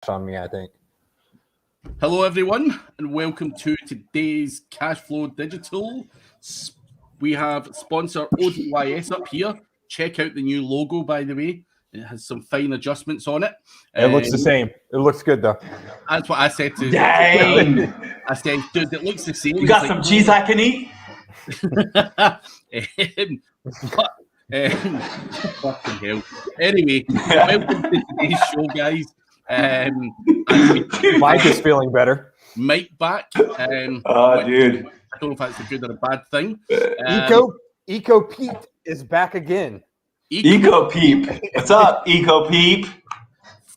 on me, I think. Hello, everyone, and welcome to today's Cashflow Digital. We have sponsor ODYS up here. Check out the new logo, by the way. It has some fine adjustments on it. It looks the same. It looks good, though. That's what I said to Dang! I said, dude, it looks the same. You got some cheese I can eat? Fucking hell. Anyway, welcome to today's show, guys. Mike is feeling better. Mike back. Dude. I don't know if that's a good or a bad thing. Eco Pete is back again. Eco Peep. What's up, Eco Peep?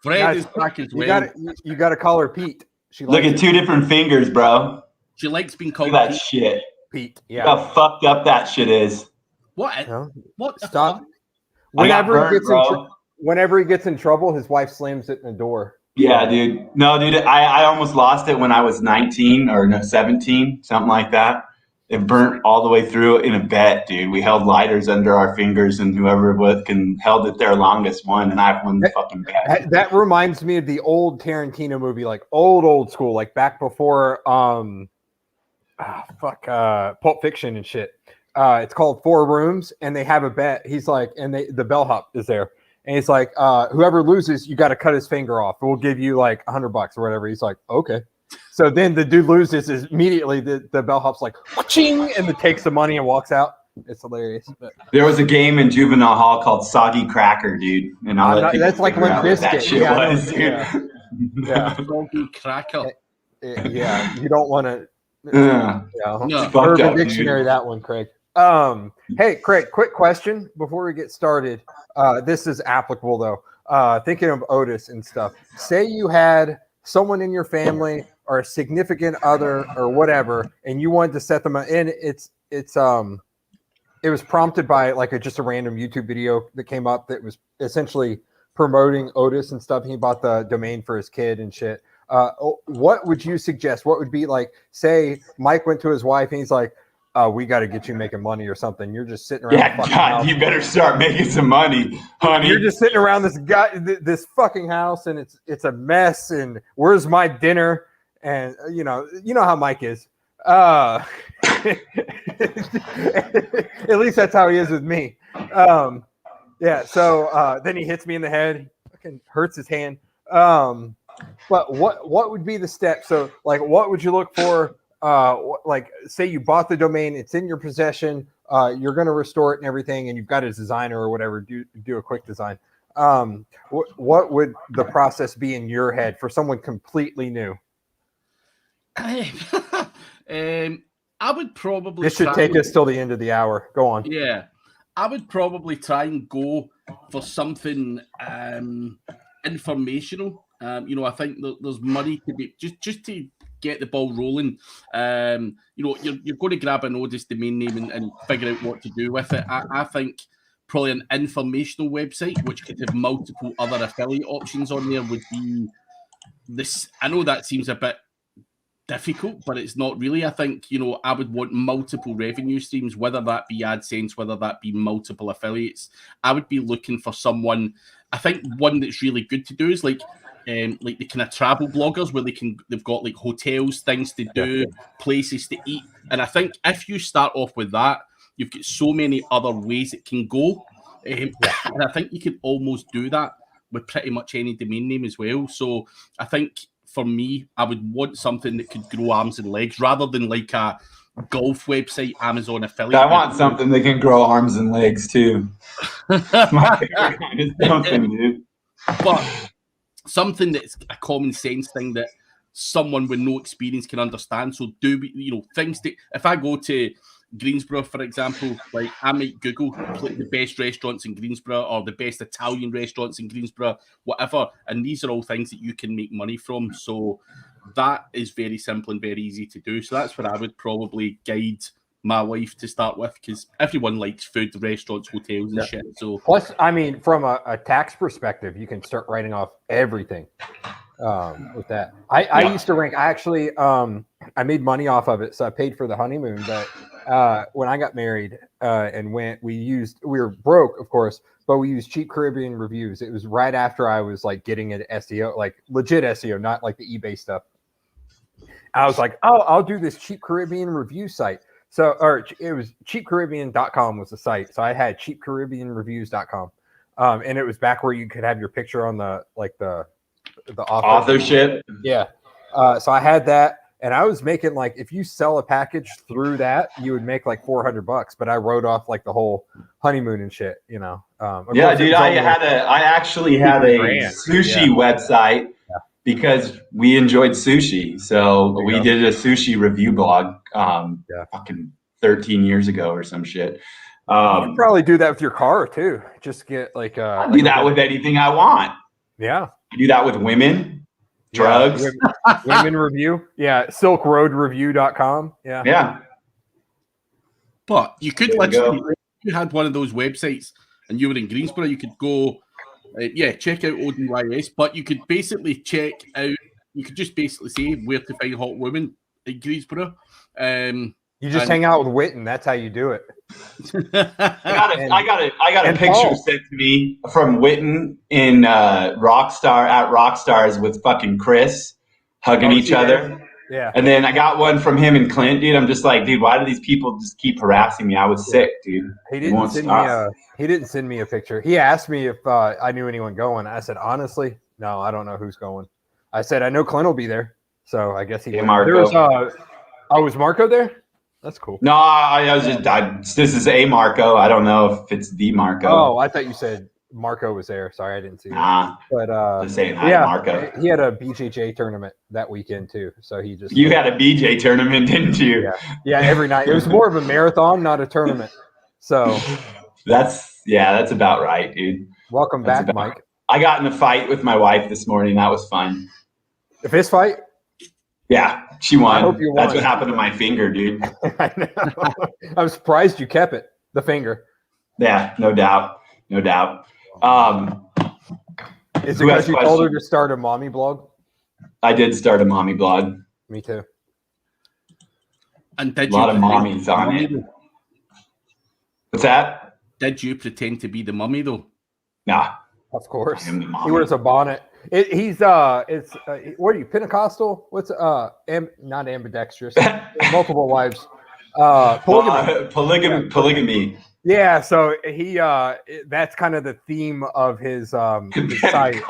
Fred is back as well. You got to call her Pete. Look at two different fingers, bro. She likes being called Look at that Pete. shit. Pete. Yeah. Look how fucked up that shit is. What? No. What? Stop. Whenever he gets in trouble, his wife slams it in the door. Yeah, dude. No, dude, I almost lost it when I was 19 or no, 17, something like that. It burnt all the way through in a bet, dude. We held lighters under our fingers, and whoever held it their longest won, and I won the fucking bet. That reminds me of the old Tarantino movie, like old school, like back before Pulp Fiction and shit. It's called Four Rooms, and they have a bet. He's like, and the bellhop is there. And he's like, whoever loses, you got to cut his finger off. We'll give you like $100 or whatever. He's like, okay. So then the dude loses. Is immediately the bellhop's like, ching, and then takes the money and walks out. It's hilarious. But there was a game in Juvenile Hall called Soggy Cracker, dude. And that's like Limp Bizkit. That shit was, dude. Yeah. Soggy Cracker. Yeah, you don't want to. No. Urban Dictionary, dude. That one, Craig. Hey, Craig, quick question before we get started. This is applicable though. Thinking of Otis and stuff. Say you had someone in your family or a significant other or whatever, and you wanted to set them up, and it was prompted by like just a random YouTube video that came up that was essentially promoting Otis and stuff. He bought the domain for his kid and shit. What would you suggest? What would be like, say Mike went to his wife and he's like, we got to get you making money or something. You're just sitting around. Yeah, God, house. You better start making some money, honey. You're just sitting around this fucking house, and it's a mess. And where's my dinner? And you know how Mike is. At least that's how he is with me. Yeah. So then he hits me in the head. Fucking hurts his hand. But what would be the steps? So like, what would you look for? Like say you bought the domain, it's in your possession, you're going to restore it and everything, and you've got a designer or whatever do a quick design. What would the process be in your head for someone completely new? I would probably. This should take us till the end of the hour. Go on. Yeah, I would probably try and go for something informational. I think there's money to be just to get the ball rolling. You're going to grab an Otis domain name and figure out what to do with it. I think probably an informational website, which could have multiple other affiliate options on there, would be this. I know that seems a bit difficult, but it's not really. I think, I would want multiple revenue streams, whether that be AdSense, whether that be multiple affiliates. I would be looking for someone. I think one that's really good to do is like the kind of travel bloggers where they've got like hotels, things to do, places to eat. And I think if you start off with that, you've got so many other ways it can go. And I think you can almost do that with pretty much any domain name as well. So I think for me, I would want something that could grow arms and legs rather than like a golf website, Amazon affiliate. I want something that can grow arms and legs too. That's my favorite kind of something, dude. But something that's a common sense thing that someone with no experience can understand. So things that if I go to Greensboro, for example, like I might Google the best restaurants in Greensboro or the best Italian restaurants in Greensboro, whatever. And these are all things that you can make money from. So that is very simple and very easy to do. So that's what I would probably guide my wife to start with, because everyone likes food, restaurants, hotels and shit. So plus, I mean, from a tax perspective, you can start writing off everything with that. I used to rank. I actually I made money off of it, so I paid for the honeymoon, but when I got married and we were broke, of course, but we used Cheap Caribbean Reviews. It was right after I was like getting into SEO, like legit SEO, not like the eBay stuff. I was like, oh, I'll do this Cheap Caribbean review site. So, or it was cheapcaribbean.com was the site. So I had cheapcaribbeanreviews.com. And it was back where you could have your picture on the authorship. Yeah. So I had that. And I was making like, if you sell a package through that, you would make like $400, but I wrote off like the whole honeymoon and shit, you know? Yeah, dude, I actually had a sushi website because we enjoyed sushi. So we did a sushi review blog, fucking 13 years ago or some shit. You could probably do that with your car too. Just get like, I do that with anything I want. Yeah. I do that with women. Drugs, women review, silkroadreview.com. Yeah. But you could literally, if you had one of those websites and you were in Greensboro, you could go, check out ODYS. But you could basically check out. You could just basically say where to find hot women in Greensboro. You just hang out with Witten. That's how you do it. I got a picture sent to me from Witten in Rockstars with fucking Chris hugging each other. Yeah. And then I got one from him and Clint, dude. I'm just like, dude, why do these people just keep harassing me? I was sick, dude. He didn't send me a picture. He asked me if I knew anyone going. I said, honestly, no, I don't know who's going. I said, I know Clint will be there. So I guess he went. Marco. Was Marco there? That's cool. No, I was just. This is a Marco. I don't know if it's the Marco. Oh, I thought you said Marco was there. Sorry, I didn't see that. But just saying hi, Marco. He had a BJJ tournament that weekend too. So he just. You had a BJ tournament, didn't you? Yeah, every night. It was more of a marathon, not a tournament. So. That's about right, dude. Welcome back, Mike. I got in a fight with my wife this morning. That was fun. A fist fight? Yeah, she won. I hope you won. That's what happened to my finger, dude. I know. I'm surprised you kept it, the finger. Yeah, no doubt. Is it because you told her to start a mommy blog? I did start a mommy blog. Me too. And a lot of mommies on it. What's that? Did you pretend to be the mummy though? Nah. Of course. He wears a bonnet. He's what are you, Pentecostal? What's not ambidextrous? Multiple wives. Polygamy. Yeah, so he that's kind of the theme of his site.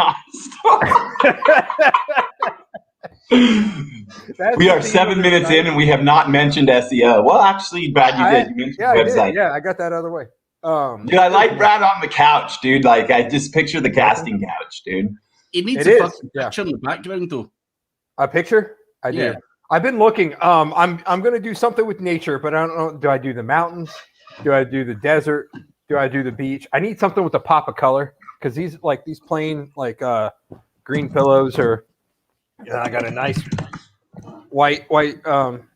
We are 7 minutes in and we have not mentioned SEO. Well, actually, Brad, you did. You mentioned the website. Yeah, I got that out of the way. Dude, I like Brad on the couch, dude. Like, I just picture the casting couch, dude. It needs a fucking picture in the background, though. A picture? I do. I've been looking. I'm gonna do something with nature, but I don't know. Do I do the mountains? Do I do the desert? Do I do the beach? I need something with a pop of color because these plain green pillows are. I got a nice white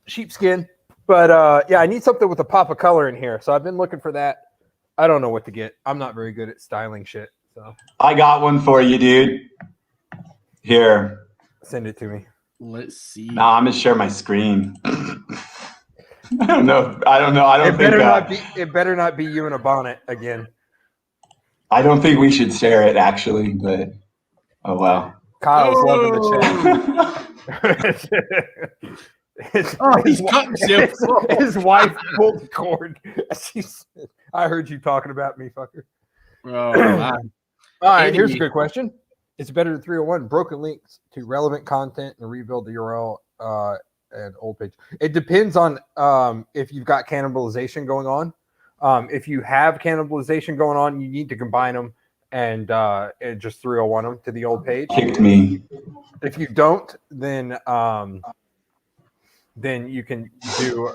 sheepskin, but I need something with a pop of color in here. So I've been looking for that. I don't know what to get. I'm not very good at styling shit. So I got one for you, dude. Here. Send it to me. Let's see. No, I'm gonna share my screen. I don't know. It better not be you in a bonnet again. I don't think we should share it actually, but oh well. Kyle's loving the chat. His wife pulled the cord. She said, I heard you talking about me, fucker. Oh, man. All right, here's a good question. It's better than 301. Broken links to relevant content and rebuild the URL and old page. It depends on if you've got cannibalization going on. If you have cannibalization going on, you need to combine them and just 301 them to the old page. Kicked me. If you don't, then you can do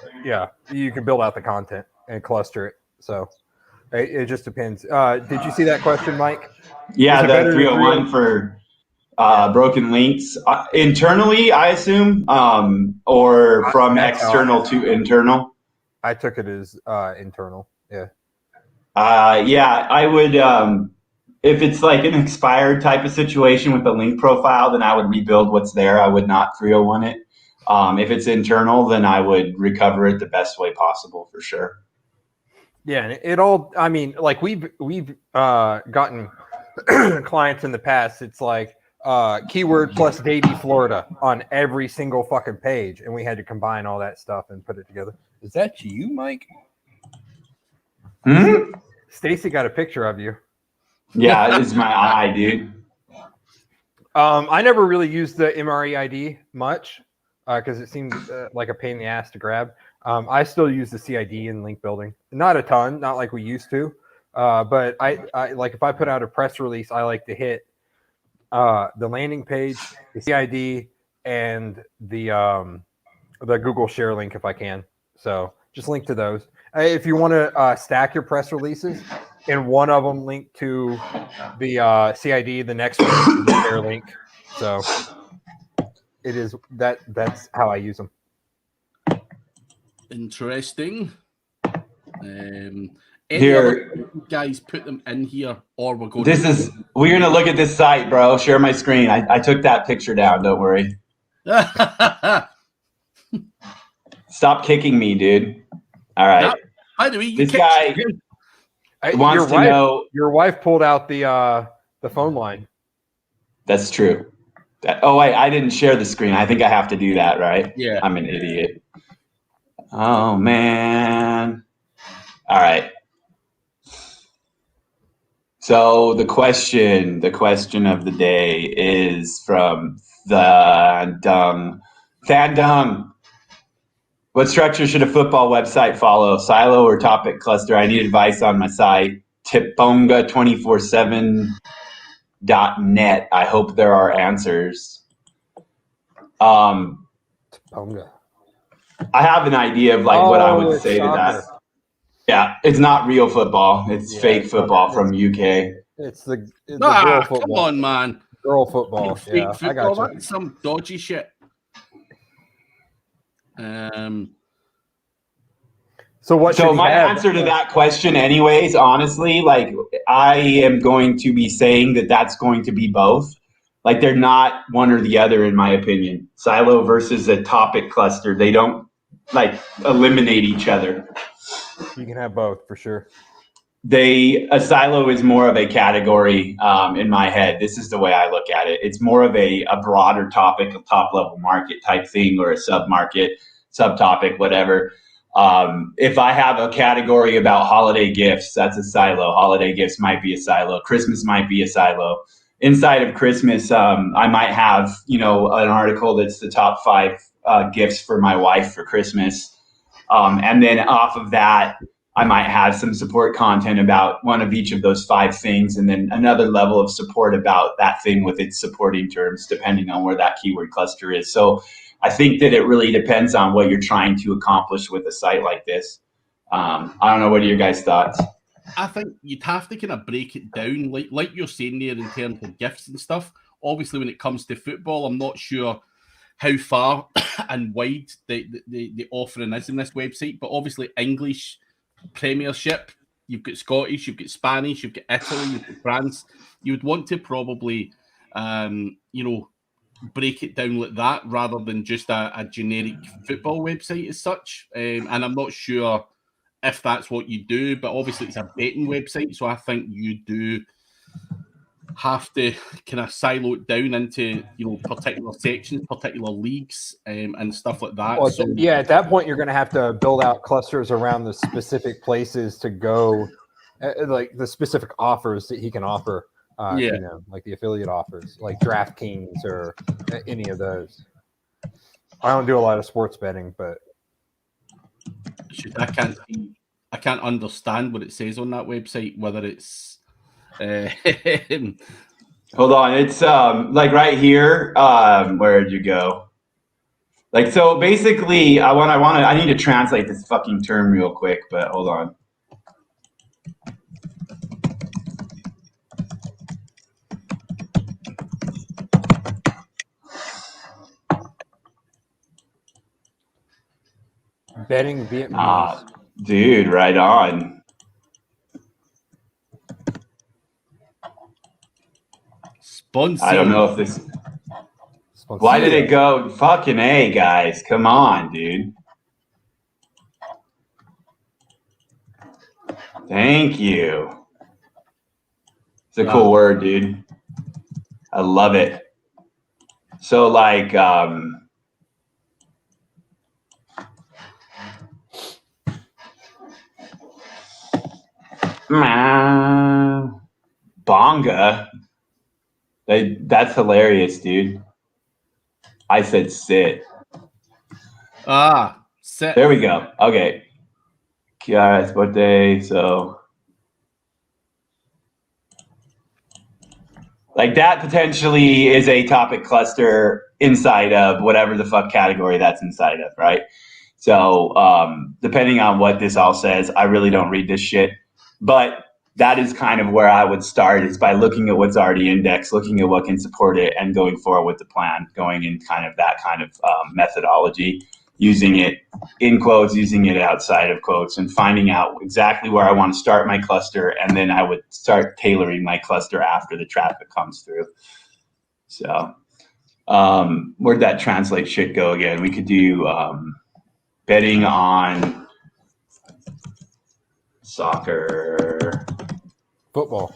you can build out the content and cluster it. So it just depends. Did you see that question, Mike? Yeah, the 301 for broken links internally, I assume, or from external to internal. I took it as internal. Yeah. I would. If it's like an expired type of situation with a link profile, then I would rebuild what's there. I would not 301 it. If it's internal, then I would recover it the best way possible for sure. Yeah, and it all. I mean, like we've gotten clients in the past. It's like keyword plus Davie, Florida on every single fucking page, and we had to combine all that stuff and put it together. Is that you, Mike? Stacy got a picture of you. Yeah, it's my eye, dude. I never really used the MRE ID much because it seemed like a pain in the ass to grab. I still use the CID in link building. Not a ton, not like we used to. But I like if I put out a press release, I like to hit the landing page, the CID, and the Google share link if I can. So just link to those. If you want to stack your press releases, and one of them link to the CID, the next one is the share link. So it is that's how I use them. Interesting. Any Here, other guys, put them in here, or we're going. We're gonna look at this site, bro. Share my screen. I took that picture down. Don't worry. Stop kicking me, dude. All right. By the way, This guy wants to know. Your wife pulled out the phone line. That's true. Oh wait, I didn't share the screen. I think I have to do that, right? Yeah. I'm an idiot. Oh man. All right. So the question of the day is from Fandung. What structure should a football website follow? Silo or topic cluster? I need advice on my site. Tiponga247.net. I hope there are answers. Tiponga. I have an idea of like what I would say to that. Yeah, it's not real football. It's fake football from UK. It's the girl football. Come on, man. Girl football. Fake football. I got you. That's some dodgy shit. So my answer to that question, anyways, honestly, like I am going to be saying that that's going to be both. Like they're not one or the other, in my opinion. Silo versus a topic cluster, they don't like eliminate each other. You can have both for sure. A silo is more of a category in my head. This is the way I look at it. It's more of a broader topic, a top level market type thing, or a sub-market, subtopic, whatever. If I have a category about holiday gifts, that's a silo. Holiday gifts might be a silo. Christmas might be a silo. Inside of Christmas, I might have, an article that's the top 5 gifts for my wife for Christmas. And then off of that, I might have some support content about one of each of those 5 things, and then another level of support about that thing with its supporting terms, depending on where that keyword cluster is. So I think that it really depends on what you're trying to accomplish with a site like this. I don't know. What are your guys' thoughts? I think you'd have to kind of break it down, like you're saying there in terms of gifts and stuff. Obviously, when it comes to football, I'm not sure how far and wide the offering is in this website, but obviously English Premiership, you've got Scottish, you've got Spanish, you've got Italy, you've got France. You would want to probably, break it down like that rather than just a generic football website as such. And I'm not sure if that's what you do, but obviously it's a betting website, so I think you do have to kind of silo it down into particular sections, particular leagues, and stuff like that. Well, at that point you're going to have to build out clusters around the specific places to go, like the specific offers that he can offer. Like the affiliate offers, like DraftKings or any of those. I don't do a lot of sports betting, but I can't understand what it says on that website, whether it's hold on, it's like right here. Where did you go? Like, so basically I need to translate this fucking term real quick, but hold on. betting Vietnamese. Dude, right on. Sponsor. I don't know if this Why did it go? Fucking A, guys. Come on, dude. Thank you. It's a cool word, dude. I love it. So like, bonga. That's hilarious, dude. I said sit. Sit. There we go. Okay. Guys, what day? So like that potentially is a topic cluster inside of whatever the fuck category that's inside of, right? So depending on what this all says, I really don't read this shit. But that is kind of where I would start, is by looking at what's already indexed, looking at what can support it, and going forward with the plan, going in kind of that kind of methodology, using it in quotes, using it outside of quotes, and finding out exactly where I want to start my cluster. And then I would start tailoring my cluster after the traffic comes through. So where'd that translate shit go again? We could do betting on soccer. Football.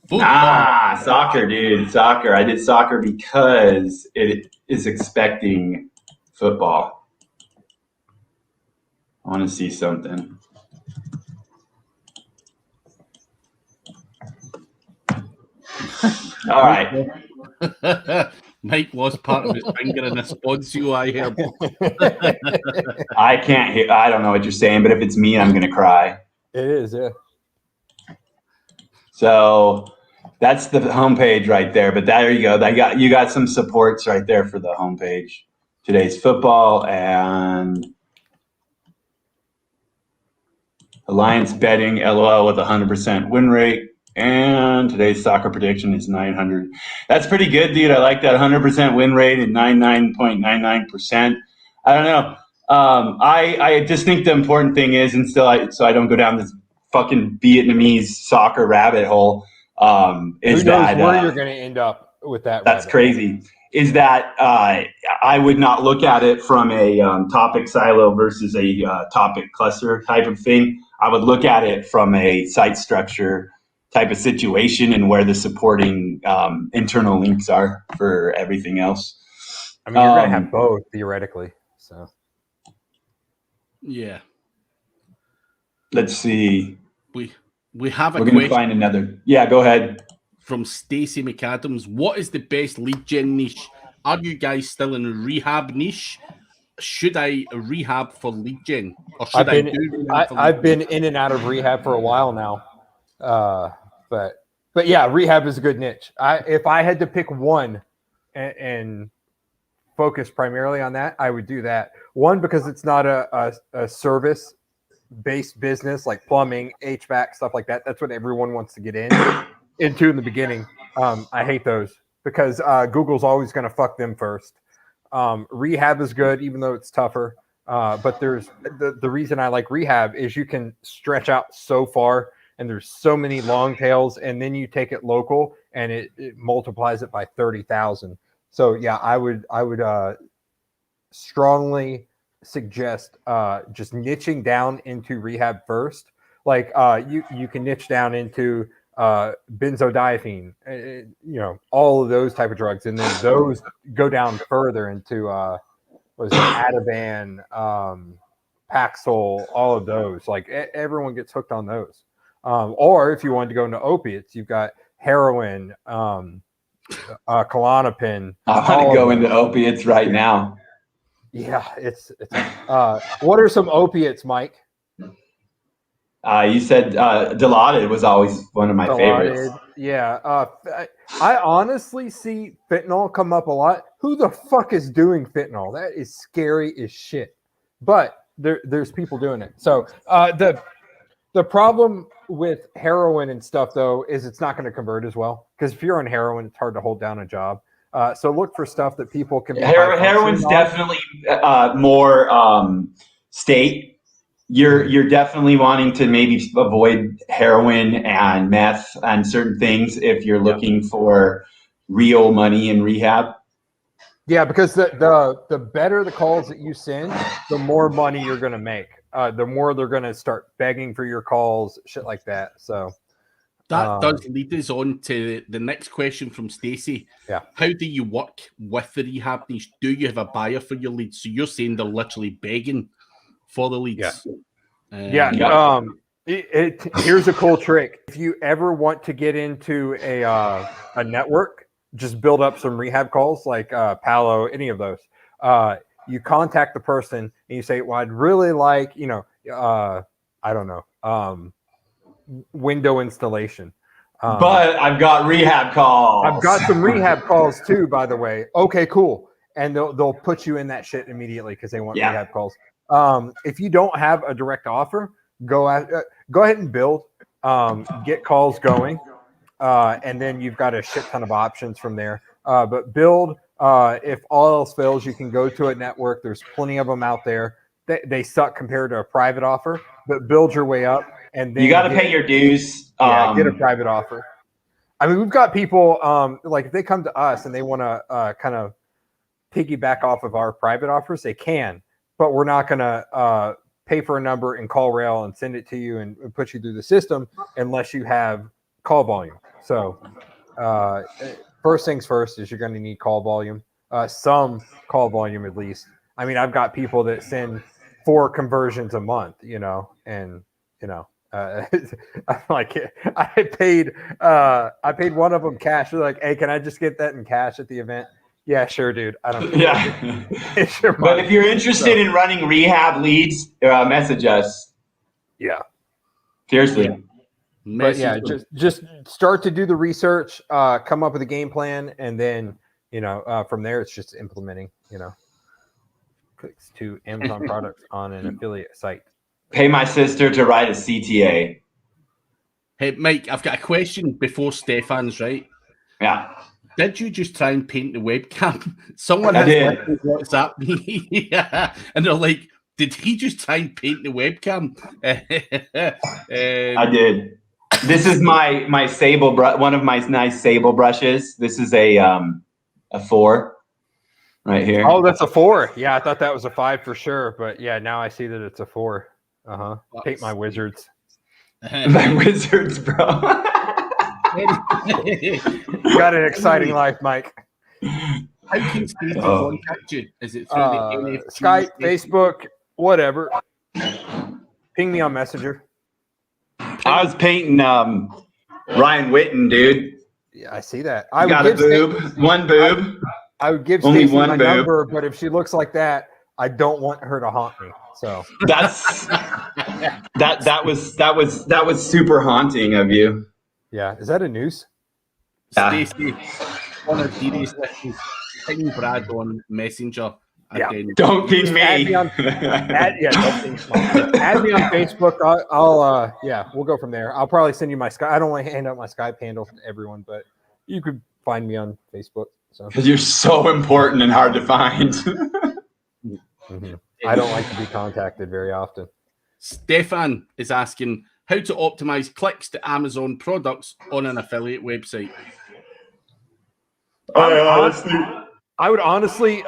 Soccer, dude. Soccer. I did soccer because it is expecting football. I want to see something. All right. Mike lost part of his finger in a sponsio, I heard. I can't hear. I don't know what you're saying, but if it's me, I'm going to cry. It is, yeah. So that's the homepage right there. But there you go. You got some supports right there for the homepage. Today's football and Alliance betting, LOL with 100% win rate. And today's soccer prediction is 900. That's pretty good, dude. I like that 100% win rate at 99.99%. I don't know. I just think the important thing is, and still, so I don't go down this fucking Vietnamese soccer rabbit hole. Is who knows that where you're going to end up with that? That's crazy. Is that I would not look at it from a topic silo versus a topic cluster type of thing. I would look at it from a site structure type of situation and where the supporting internal links are for everything else. I mean, you're going to have both theoretically. So, yeah. Let's see. We have a We're question. going to find another. Yeah, go ahead. From Stacey McAdams. What is the best lead gen niche? Are you guys still in a rehab niche? Should I rehab for lead gen? Or should I do rehab for lead I've been in and out of rehab for a while now. But yeah, rehab is a good niche. If I had to pick one and focus primarily on that, I would do that. One, because it's not a service-based business like plumbing, HVAC, stuff like that. That's what everyone wants to get into in the beginning. I hate those because Google's always going to fuck them first. Rehab is good, even though it's tougher. But there's the reason I like rehab is you can stretch out so far. And there's so many long tails, and then you take it local, and it multiplies it by 30,000. So yeah, I would strongly suggest just niching down into rehab first. Like you can niche down into benzodiazepine, all of those type of drugs, and then those go down further into Ativan, Paxil, all of those. Like everyone gets hooked on those. Or if you wanted to go into opiates, you've got heroin, Klonopin. I want to go into opiates right now. Yeah, it's what are some opiates, Mike? You said Dilaudid was always one of my favorites. Yeah. I honestly see fentanyl come up a lot. Who the fuck is doing fentanyl? That is scary as shit. But there's people doing it. So the problem with heroin and stuff, though, is it's not going to convert as well. Because if you're on heroin, it's hard to hold down a job. So look for stuff that people can. Heroin's definitely more state. You're definitely wanting to maybe avoid heroin and meth and certain things if you're looking for real money in rehab. Yeah, because the better the calls that you send, the more money you're going to make. The more they're going to start begging for your calls, shit like that. So that does lead us on to the next question from Stacey. Yeah. How do you work with the rehab niche? Do you have a buyer for your leads? So you're saying they're literally begging for the leads. Here's a cool trick. If you ever want to get into a network, just build up some rehab calls like Palo, any of those. You contact the person and you say, well, I'd really like, I don't know, window installation. But I've got rehab calls. I've got some rehab calls too, by the way. Okay, cool. And they'll put you in that shit immediately because they want rehab calls. If you don't have a direct offer, go ahead and build, get calls going, and then you've got a shit ton of options from there. But build. If all else fails, you can go to a network. There's plenty of them out there. They suck compared to a private offer, but build your way up. And then you got to pay your dues. Get a private offer. I mean, we've got people like if they come to us and they want to kind of piggyback off of our private offers, they can, but we're not going to pay for a number and call rail and send it to you and put you through the system unless you have call volume. So first things first is you're going to need call volume, some call volume at least. I mean, I've got people that send 4 conversions a month, and I'm like, I paid one of them cash. They're like, hey, can I just get that in cash at the event? Yeah, sure, dude. I don't. Yeah. But if you're interested in running rehab leads, message us. Yeah. Seriously. Yeah. But yeah, just start to do the research, come up with a game plan, and then from there it's just implementing. Clicks to Amazon products on an affiliate site. Pay my sister to write a CTA. Hey, Mike, I've got a question before Stefan's, right? Yeah. Did you just try and paint the webcam? Someone I did. WhatsApp me, yeah, and they're like, "Did he just try and paint the webcam?" I did. This is my sable brush, one of my nice sable brushes. This is a 4 right here. Oh, that's a 4. Yeah, I thought that was a 5 for sure, but yeah, now I see that it's a 4. Paint my wizards. My wizards, bro. Got an exciting life, Mike. How can Steve contact you? Is it through the Skype, Facebook, whatever? Ping me on Messenger. I was painting Ryan Witten, dude. Yeah, I see that. I got a boob, one boob. I would give only Stacey one my boob. number, but if she looks like that, I don't want her to haunt me. So that's that was super haunting of you. Yeah, is that a noose? Stacey, on a serious listen, ping Brad on Messenger. Yeah. Don't ping me. Add me on, add me on Facebook. I'll we'll go from there. I'll probably send you my Skype. I don't want to hand out my Skype handle to everyone, but you could find me on Facebook. So because you're so important and hard to find. I don't like to be contacted very often. Stefan is asking how to optimize clicks to Amazon products on an affiliate website. I would honestly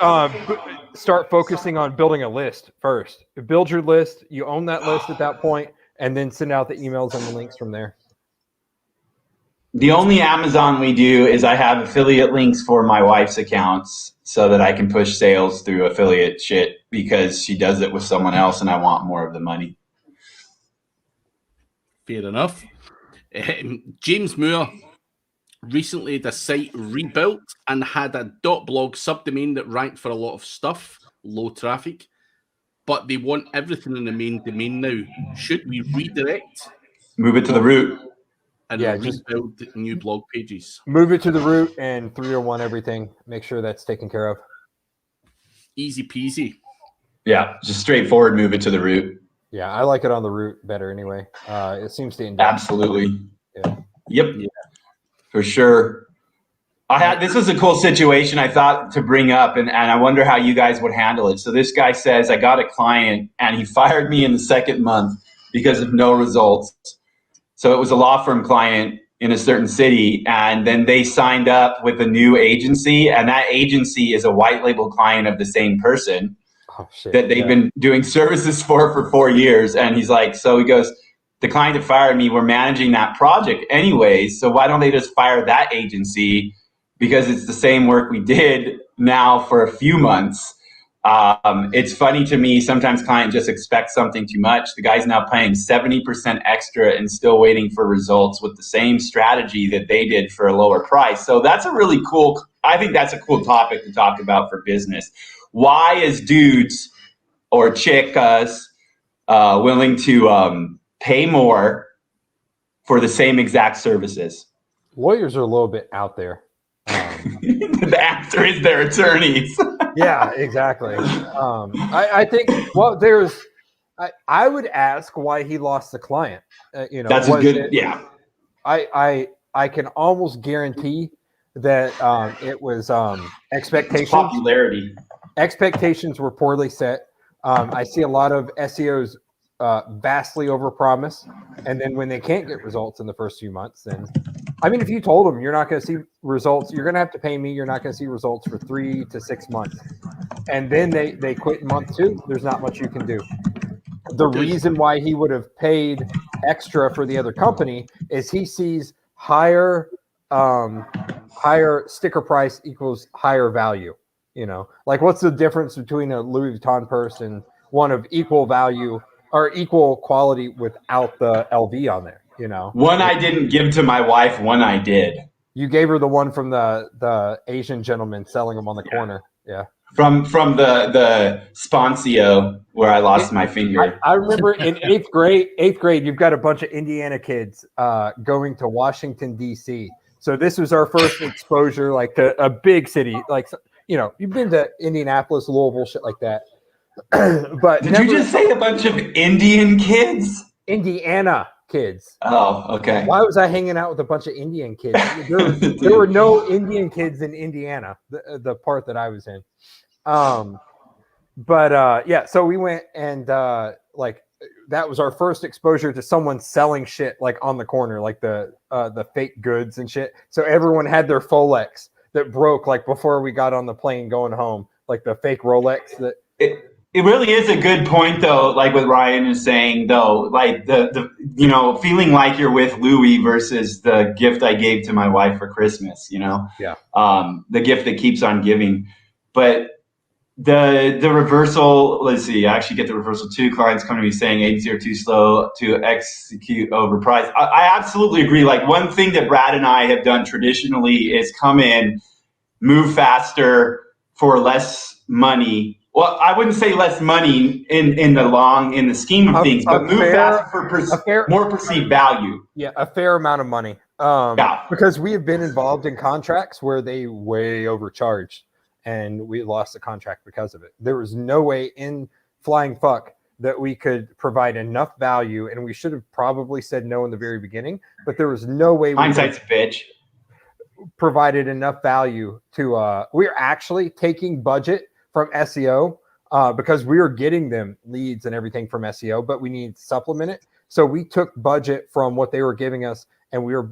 start focusing on building a list first. Build your list. You own that list at that point, and then send out the emails and the links from there. The only Amazon we do is I have affiliate links for my wife's accounts so that I can push sales through affiliate shit because she does it with someone else and I want more of the money. Fair enough. James Moore recently had a site rebuilt and had a .blog subdomain that ranked for a lot of stuff, low traffic, but they want everything in the main domain now. Should we redirect? Move it to the root. And rebuild new blog pages. Move it to the root and 301 everything. Make sure that's taken care of. Easy peasy. Yeah, just straightforward. Move it to the root. Yeah, I like it on the root better anyway. It seems to absolutely. Yeah. Yep. Yeah. For sure. This was a cool situation I thought to bring up, and I wonder how you guys would handle it. So this guy says, I got a client and he fired me in the second month because of no results. So it was a law firm client in a certain city, and then they signed up with a new agency, and that agency is a white label client of the same person that they've been doing services for 4 years. And he's like, so he goes, the client that fired me, we're managing that project anyways, so why don't they just fire that agency, because it's the same work we did now for a few months. It's funny to me, sometimes clients just expect something too much. The guy's now paying 70% extra and still waiting for results with the same strategy that they did for a lower price. So that's a really cool, I think that's a cool topic to talk about for business. Why is dudes or chickas willing to pay more for the same exact services? Lawyers are a little bit out there. The answer is their attorneys. Yeah, exactly. I think, well, I would ask why he lost the client. That's a good, yeah. I can almost guarantee that it was expectations. It's popularity. Expectations were poorly set. I see a lot of SEOs vastly overpromise, and then when they can't get results in the first few months, then I mean, if you told them you're not going to see results, you're going to have to pay me, you're not going to see results for 3 to 6 months, and then they quit in month 2, there's not much you can do. The reason why he would have paid extra for the other company is he sees higher sticker price equals higher value. Like, what's the difference between a Louis Vuitton purse and one of equal value or equal quality without the LV on there? One I didn't give to my wife, one I did. You gave her the one from the Asian gentleman selling them on the corner. Yeah. From the Sponsio where I lost my finger. I remember in eighth grade, you've got a bunch of Indiana kids going to Washington, D.C. So this was our first exposure, like, to a big city. Like, you've been to Indianapolis, Louisville, shit like that. But did you just say a bunch of Indian kids? Indiana kids. Oh, okay. Why was I hanging out with a bunch of Indian kids? There were no Indian kids in Indiana, the part that I was in. Yeah, so we went and that was our first exposure to someone selling shit like on the corner, like the fake goods and shit. So everyone had their Folex that broke like before we got on the plane going home, like the fake Rolex that. It really is a good point, though, like what Ryan is saying, though, like the feeling like you're with Louis versus the gift I gave to my wife for Christmas, Yeah. The gift that keeps on giving. But the reversal, let's see, I actually get the reversal too. Clients come to me saying agency are too slow to execute overpriced. I absolutely agree. Like, one thing that Brad and I have done traditionally is come in, move faster for less money. Well, I wouldn't say less money in the scheme of things, but move faster for more perceived value. Yeah, a fair amount of money. Because we have been involved in contracts where they way overcharged, and we lost the contract because of it. There was no way in flying fuck that we could provide enough value, and we should have probably said no in the very beginning, but there was no way hindsight's a bitch. Provided enough value to we're actually taking budget from SEO because we were getting them leads and everything from SEO, but we need to supplement it. So we took budget from what they were giving us, and we were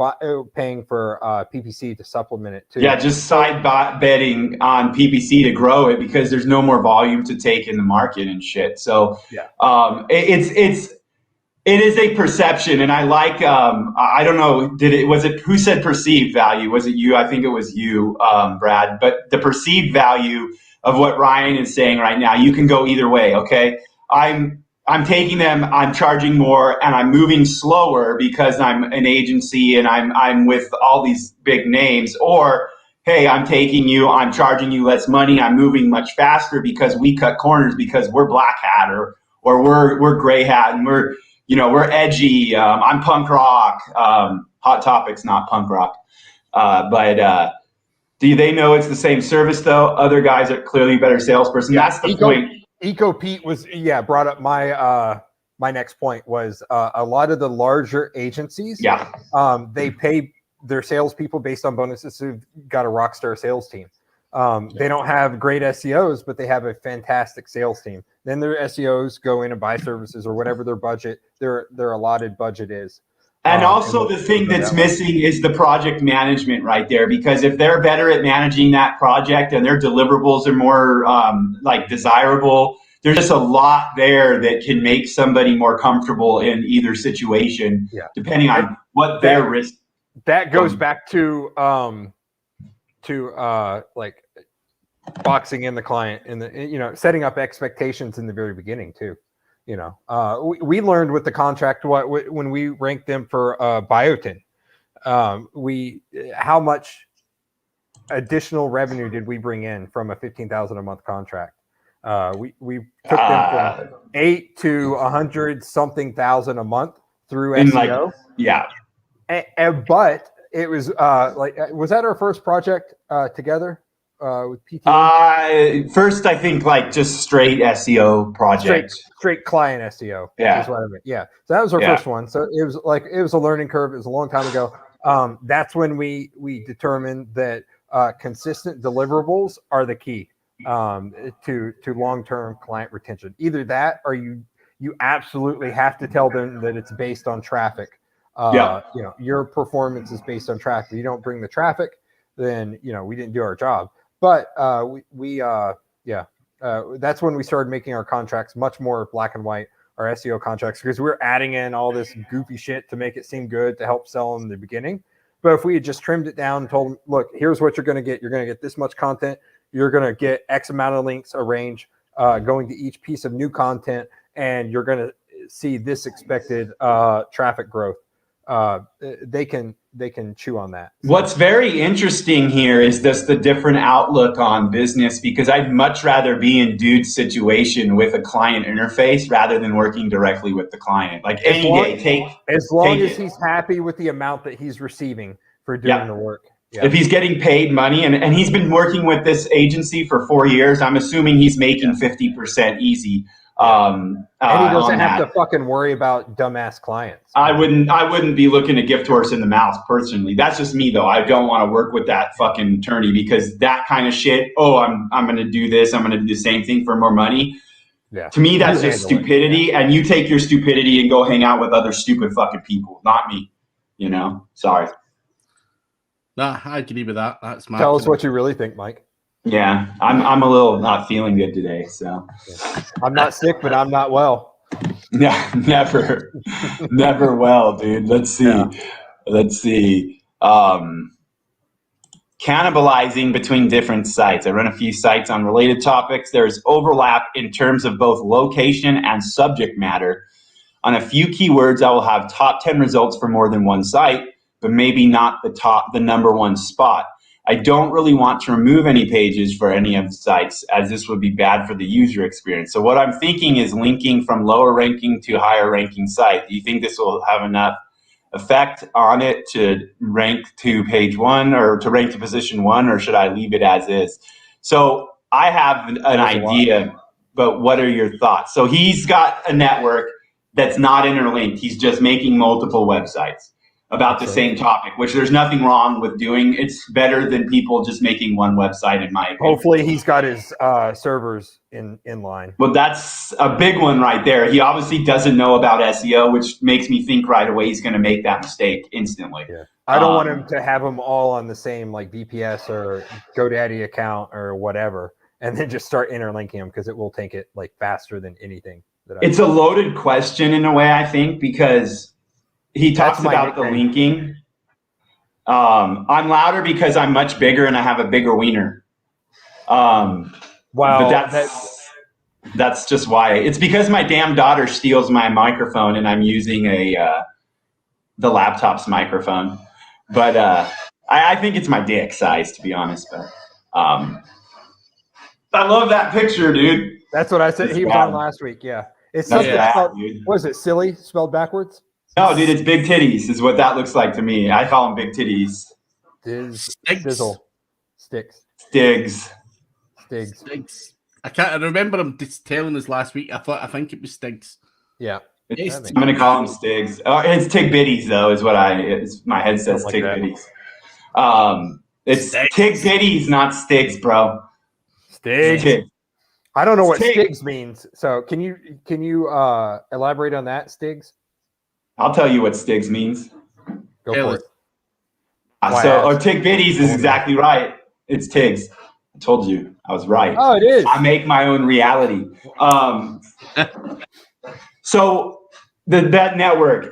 paying for PPC to supplement it too. Yeah, just side betting on PPC to grow it because there's no more volume to take in the market and shit. So yeah, it is a perception, and I like. I don't know. Was it who said perceived value? Was it you? I think it was you, Brad. But the perceived value of what Ryan is saying right now, you can go either way. Okay, I'm taking them. I'm charging more, and I'm moving slower because I'm an agency and I'm with all these big names. Or, hey, I'm taking you. I'm charging you less money. I'm moving much faster because we cut corners because we're black hat or we're gray hat and we're edgy. I'm punk rock. Hot Topic's not punk rock. But do they know it's the same service, though? Other guys are clearly better salesperson. Yeah, that's the point. Eco Pete brought up my next point was a lot of the larger agencies. Yeah. They pay their salespeople based on bonuses who've got a rock star sales team. They don't have great SEOs, but they have a fantastic sales team. Then their SEOs go in and buy services or whatever their budget, their allotted budget is. And also the thing that's missing is the project management right there, because if they're better at managing that project and their deliverables are more like desirable, there's just a lot there that can make somebody more comfortable in either situation, depending on what their risk. That goes back to like boxing in the client and setting up expectations in the very beginning too. We learned with the contract when we ranked them for biotin, how much additional revenue did we bring in from a $15,000 a month contract? We took them from 8 to 100 something thousand a month through SEO. But it was was that our first project together? With PT? First, I think just straight SEO project. Straight client SEO. Yeah. Is what I mean. Yeah. So that was our first one. So it was a learning curve. It was a long time ago. That's when we determined that consistent deliverables are the key to long-term client retention. Either that or you absolutely have to tell them that it's based on traffic. Your performance is based on traffic. If you don't bring the traffic, then we didn't do our job. But that's when we started making our contracts much more black and white, our SEO contracts, because we were adding in all this goofy shit to make it seem good to help sell in the beginning. But if we had just trimmed it down and told them, look, here's what you're going to get. You're going to get this much content. You're going to get X amount of links, a range going to each piece of new content, and you're going to see this expected traffic growth. They can chew on that. What's very interesting here is the different outlook on business, because I'd much rather be in dude's situation with a client interface rather than working directly with the client. As long as he's happy with the amount that he's receiving for doing the work. Yeah. If he's getting paid money and he's been working with this agency for 4 years, I'm assuming he's making 50% easy. And he doesn't have to fucking worry about dumbass clients. I wouldn't be looking a gift horse in the mouth personally. That's just me though. I don't want to work with that fucking attorney, because that kind of shit. Oh, I'm going to do this. I'm going to do the same thing for more money. Yeah. To me, that's just stupidity. And you take your stupidity and go hang out with other stupid fucking people, not me. Sorry. Nah, I agree with that. That's my. Tell us what you really think, Mike. Yeah, I'm a little not feeling good today, so. I'm not sick, but I'm not well. Yeah, never well, dude. Let's see. Cannibalizing between different sites. I run a few sites on related topics. There's overlap in terms of both location and subject matter. On a few keywords, I will have top 10 results for more than one site, but maybe not the number one spot. I don't really want to remove any pages for any of the sites, as this would be bad for the user experience. So what I'm thinking is linking from lower ranking to higher ranking site. Do you think this will have enough effect on it to rank to page 1 or to rank to position 1, or should I leave it as is? So I have an idea, but what are your thoughts? So he's got a network that's not interlinked. He's just making multiple websites about the same topic, which there's nothing wrong with doing. It's better than people just making one website, in my opinion. Hopefully he's got his servers in line. Well, that's a big one right there. He obviously doesn't know about SEO, which makes me think right away he's going to make that mistake instantly. Yeah. I don't want him to have them all on the same VPS or GoDaddy account or whatever, and then just start interlinking them, because it will take it faster than anything. It's a loaded question in a way, I think, because he talks about the linking. I'm louder because I'm much bigger and I have a bigger wiener. Wow. But that's just why. It's because my damn daughter steals my microphone and I'm using the laptop's microphone. But I think it's my dick size, to be honest. But I love that picture, dude. That's what I said. He was on last week. Yeah. It's something spelled, was it silly spelled backwards? No, dude, it's big titties is what that looks like to me. I call them big titties. Sizzle. Sticks. Stigs. Stigs. I remember him just telling us last week. I think it was Stigs. Yeah. I'm gonna call them Stigs. It's Tig Bitties though, is what my head says. Tig Bitties. It's Tig Bitties, not Stigs, bro. Stigs. I don't know what Stigs means. So can you elaborate on that, Stigs? I'll tell you what Stigs means. Go for it. Or Tig Biddies is exactly right. It's Tigs. I told you I was right. Oh, it is. I make my own reality. So that network,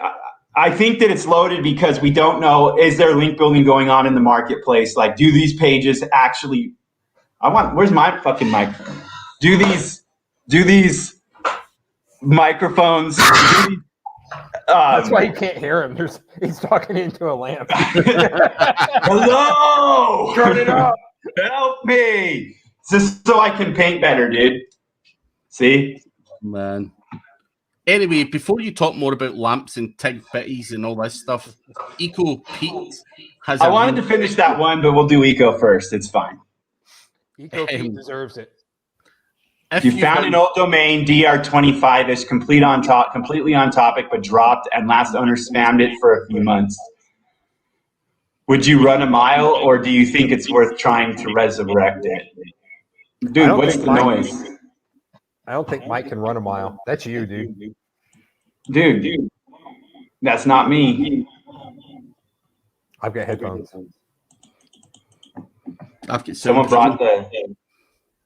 I think that it's loaded because we don't know, is there link building going on in the marketplace? Like, do these pages actually, where's my fucking microphone? Do these microphones, that's why you can't hear him. He's talking into a lamp. Hello! Turn it up. Help me! Just so I can paint better, dude. See? Man. Anyway, before you talk more about lamps and Tig Bitties and all this stuff, Eco Pete has. I wanted to finish that one, but we'll do Eco first. It's fine. Eco Pete deserves it. If you found an old domain, DR25 is completely on topic, but dropped, and last owner spammed it for a few months. Would you run a mile, or do you think it's worth trying to resurrect it? Dude, what's the noise? I don't think Mike can run a mile. That's you, dude. Dude, that's not me. I've got headphones. Someone brought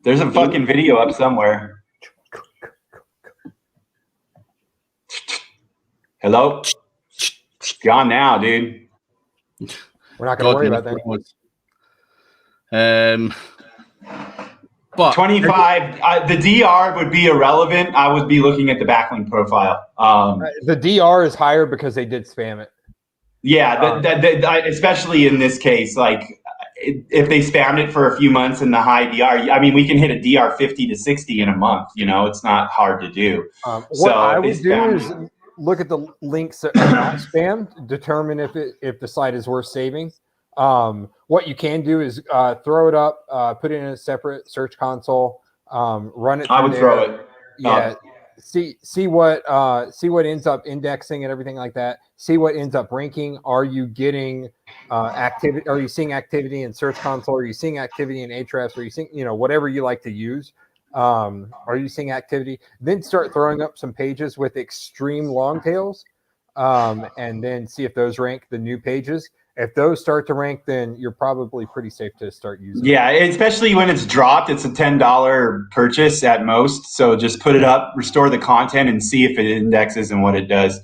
there's a fucking video up somewhere. Hello? Gone now, dude. We're not going to worry about that. But 25, the DR would be irrelevant. I would be looking at the backlink profile. The DR is higher because they did spam it. Yeah, especially in this case, like if they spammed it for a few months in the high DR, I mean, we can hit a DR 50 to 60 in a month. You know, it's not hard to do. What I would do is look at the links that are not spammed, determine if the site is worth saving. What you can do is throw it up, put it in a separate search console, run it. I would throw it. Yeah. See what ends up indexing and everything like that. See what ends up ranking. Are you getting activity? Are you seeing activity in Search Console? Are you seeing activity in Ahrefs? Are you seeing, whatever you like to use? Are you seeing activity? Then start throwing up some pages with extreme long tails, and then see if those rank the new pages. If those start to rank, then you're probably pretty safe to start using. Yeah, especially when it's dropped. It's a $10 purchase at most. So just put it up, restore the content, and see if it indexes and what it does.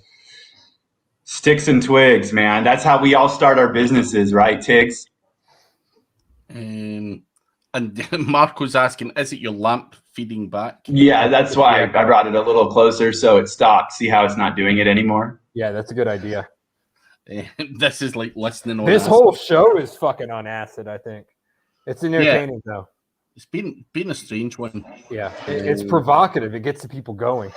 Sticks and twigs, man. That's how we all start our businesses, right, Tigs? And Mark was asking, is it your lamp feeding back? Yeah, that's why I brought it a little closer so it stopped. See how it's not doing it anymore? Yeah, that's a good idea. This is like listening. This whole show is fucking on acid. I think it's entertaining though. It's been a strange one. Yeah, it's provocative. It gets the people going.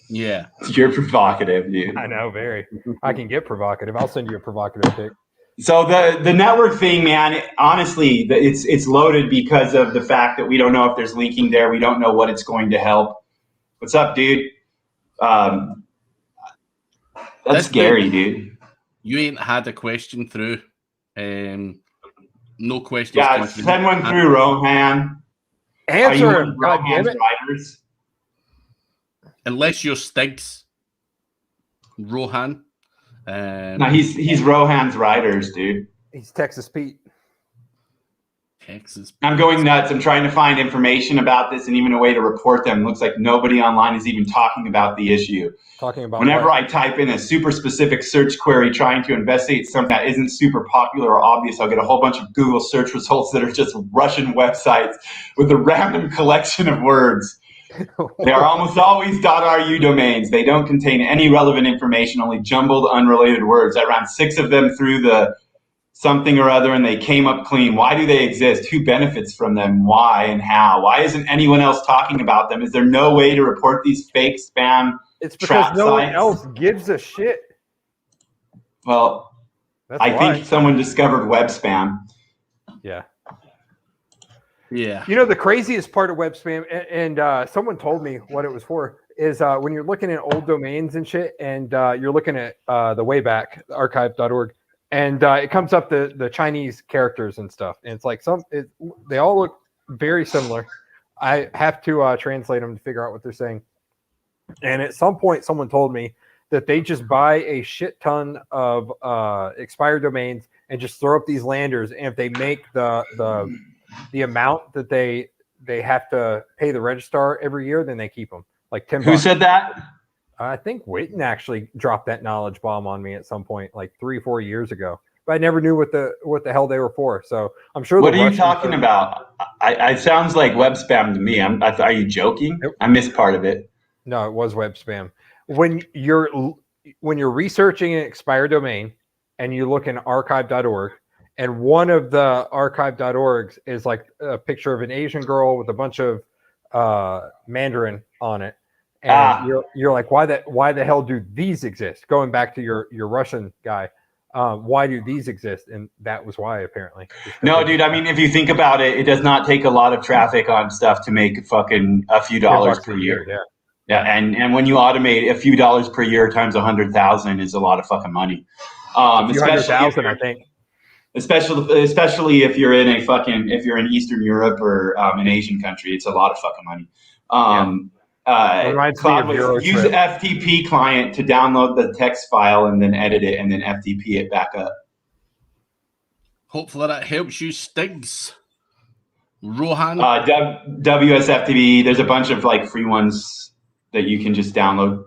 Yeah, you're provocative, dude. I know, very. I can get provocative. I'll send you a provocative pic. So the network thing, man. Honestly, it's loaded because of the fact that we don't know if there's linking there. We don't know what it's going to help. What's up, dude? That's scary, dude. You ain't had a question through. No questions. Yeah, send one through, Rohan. Answer him, goddammit. Riders? Unless you're Stigs, Rohan. No, he's Rohan's Riders, dude. He's Texas Pete. Texas. I'm going nuts. I'm trying to find information about this and even a way to report them. It looks like nobody online is even talking about the issue. Talking about whenever what? I type in a super specific search query trying to investigate something that isn't super popular or obvious, I'll get a whole bunch of Google search results that are just Russian websites with a random collection of words. They are almost always .ru domains. They don't contain any relevant information, only jumbled, unrelated words. I ran 6 of them through the something or other, and they came up clean. Why do they exist? Who benefits from them? Why and how? Why isn't anyone else talking about them? Is there no way to report these fake spam? It's because no one else gives a shit. Well, I think someone discovered web spam. Yeah. Yeah. You know, the craziest part of web spam, and someone told me what it was for, is when you're looking at old domains and shit, and you're looking at the Wayback, archive.org, and it comes up the Chinese characters and stuff. And it's like they all look very similar. I have to translate them to figure out what they're saying. And at some point, someone told me that they just buy a shit ton of expired domains and just throw up these landers. And if they make the amount that they have to pay the registrar every year, then they keep them. Like $10. Who said that? I think Witten actually dropped that knowledge bomb on me at some point, like 3 or 4 years ago. But I never knew what the hell they were for. So I'm sure. What are you talking about? It sounds like web spam to me. Are you joking? Nope. I missed part of it. No, it was web spam. When you're researching an expired domain and you look in archive.org, and one of the archive.orgs is like a picture of an Asian girl with a bunch of Mandarin on it. And you're like, why the hell do these exist? Going back to your Russian guy, why do these exist? And that was why, apparently. No, dude. I mean, if you think about it, it does not take a lot of traffic on stuff to make fucking a few dollars per year. Yeah. And when you automate a few dollars per year times 100,000 is a lot of fucking money. Especially, I think. Especially if you're in if you're in Eastern Europe or an Asian country, it's a lot of fucking money. Use the FTP client to download the text file and then edit it and then FTP it back up. Hopefully that helps you, Stigs. Rohan. WSFTP. There's a bunch of like free ones that you can just download.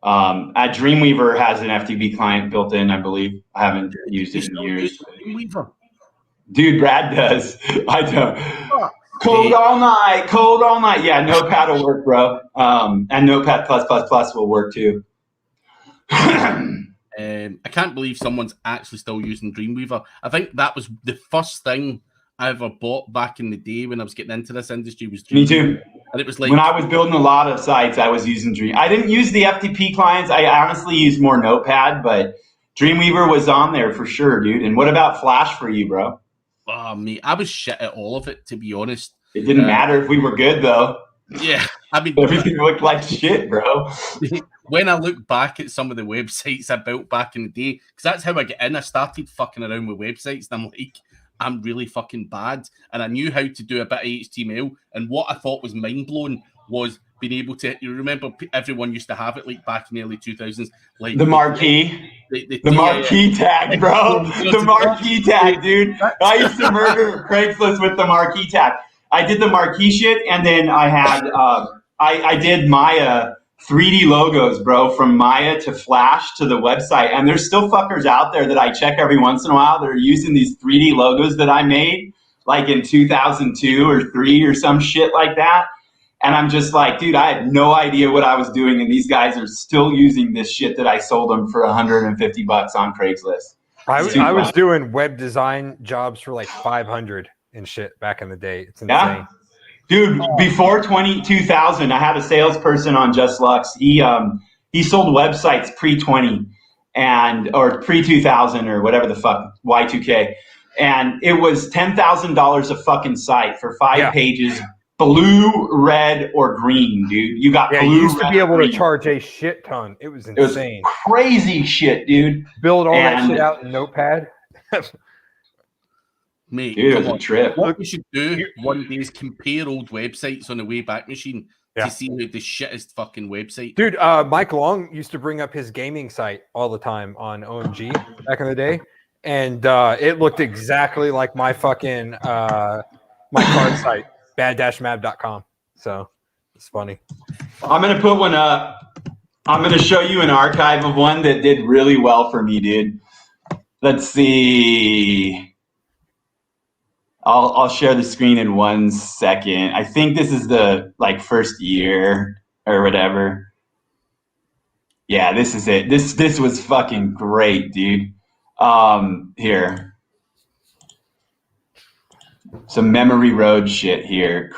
Dreamweaver has an FTP client built in, I believe. I haven't used it in years. Dreamweaver. Dude, Brad does. I don't. Cold all night. Yeah, Notepad will work, bro. And Notepad++ will work too. I can't believe someone's actually still using Dreamweaver. I think that was the first thing I ever bought back in the day when I was getting into this industry. Was Dreamweaver. Me too. And it was like when I was building a lot of sites, I was using Dream. I didn't use the FTP clients. I honestly used more Notepad, but Dreamweaver was on there for sure, dude. And what about Flash for you, bro? Oh, mate, I was shit at all of it, to be honest. It didn't matter if we were good, though. Yeah, I mean, everything looked like shit, bro. When I look back at some of the websites I built back in the day, because that's how I get in. I started fucking around with websites, and I'm like, I'm really fucking bad. And I knew how to do a bit of HTML. And what I thought was mind blowing was being able to. You remember everyone used to have it like back in the early 2000s, like the marquee. The marquee tag, bro. The marquee tag, dude. I used to murder Craigslist with the marquee tag. I did the marquee shit, and then I had I did Maya 3D logos, bro, from Maya to Flash to the website. And there's still fuckers out there that I check every once in a while that are using these 3D logos that I made, like in 2002 or 3 or some shit like that. And I'm just like, dude, I had no idea what I was doing, and these guys are still using this shit that I sold them for $150 on Craigslist. I was doing web design jobs for like 500 and shit back in the day. It's insane. Yeah. Dude, before 2000, I had a salesperson on Just Lux. He sold websites pre-20 or pre-2000 or whatever the fuck, Y2K. And it was $10,000 a fucking site for 5 pages. Blue, red, or green, dude. You got blue. You used to be able to charge a shit ton. It was insane. It was crazy shit, dude. Build all that shit out in Notepad. Mate, dude, it was a trip. What we should do one day is compare old websites on the Wayback Machine to see who the shittest fucking website. Dude, Mike Long used to bring up his gaming site all the time on OMG back in the day, and it looked exactly like my fucking my card site. bad-mab.com. So it's funny. I'm gonna put one up. I'm gonna show you an archive of one that did really well for me, dude. Let's see. I'll share the screen in 1 second. I think this is the first year or whatever. Yeah, this is it. This was fucking great, dude. Here. Some Memory Road shit here.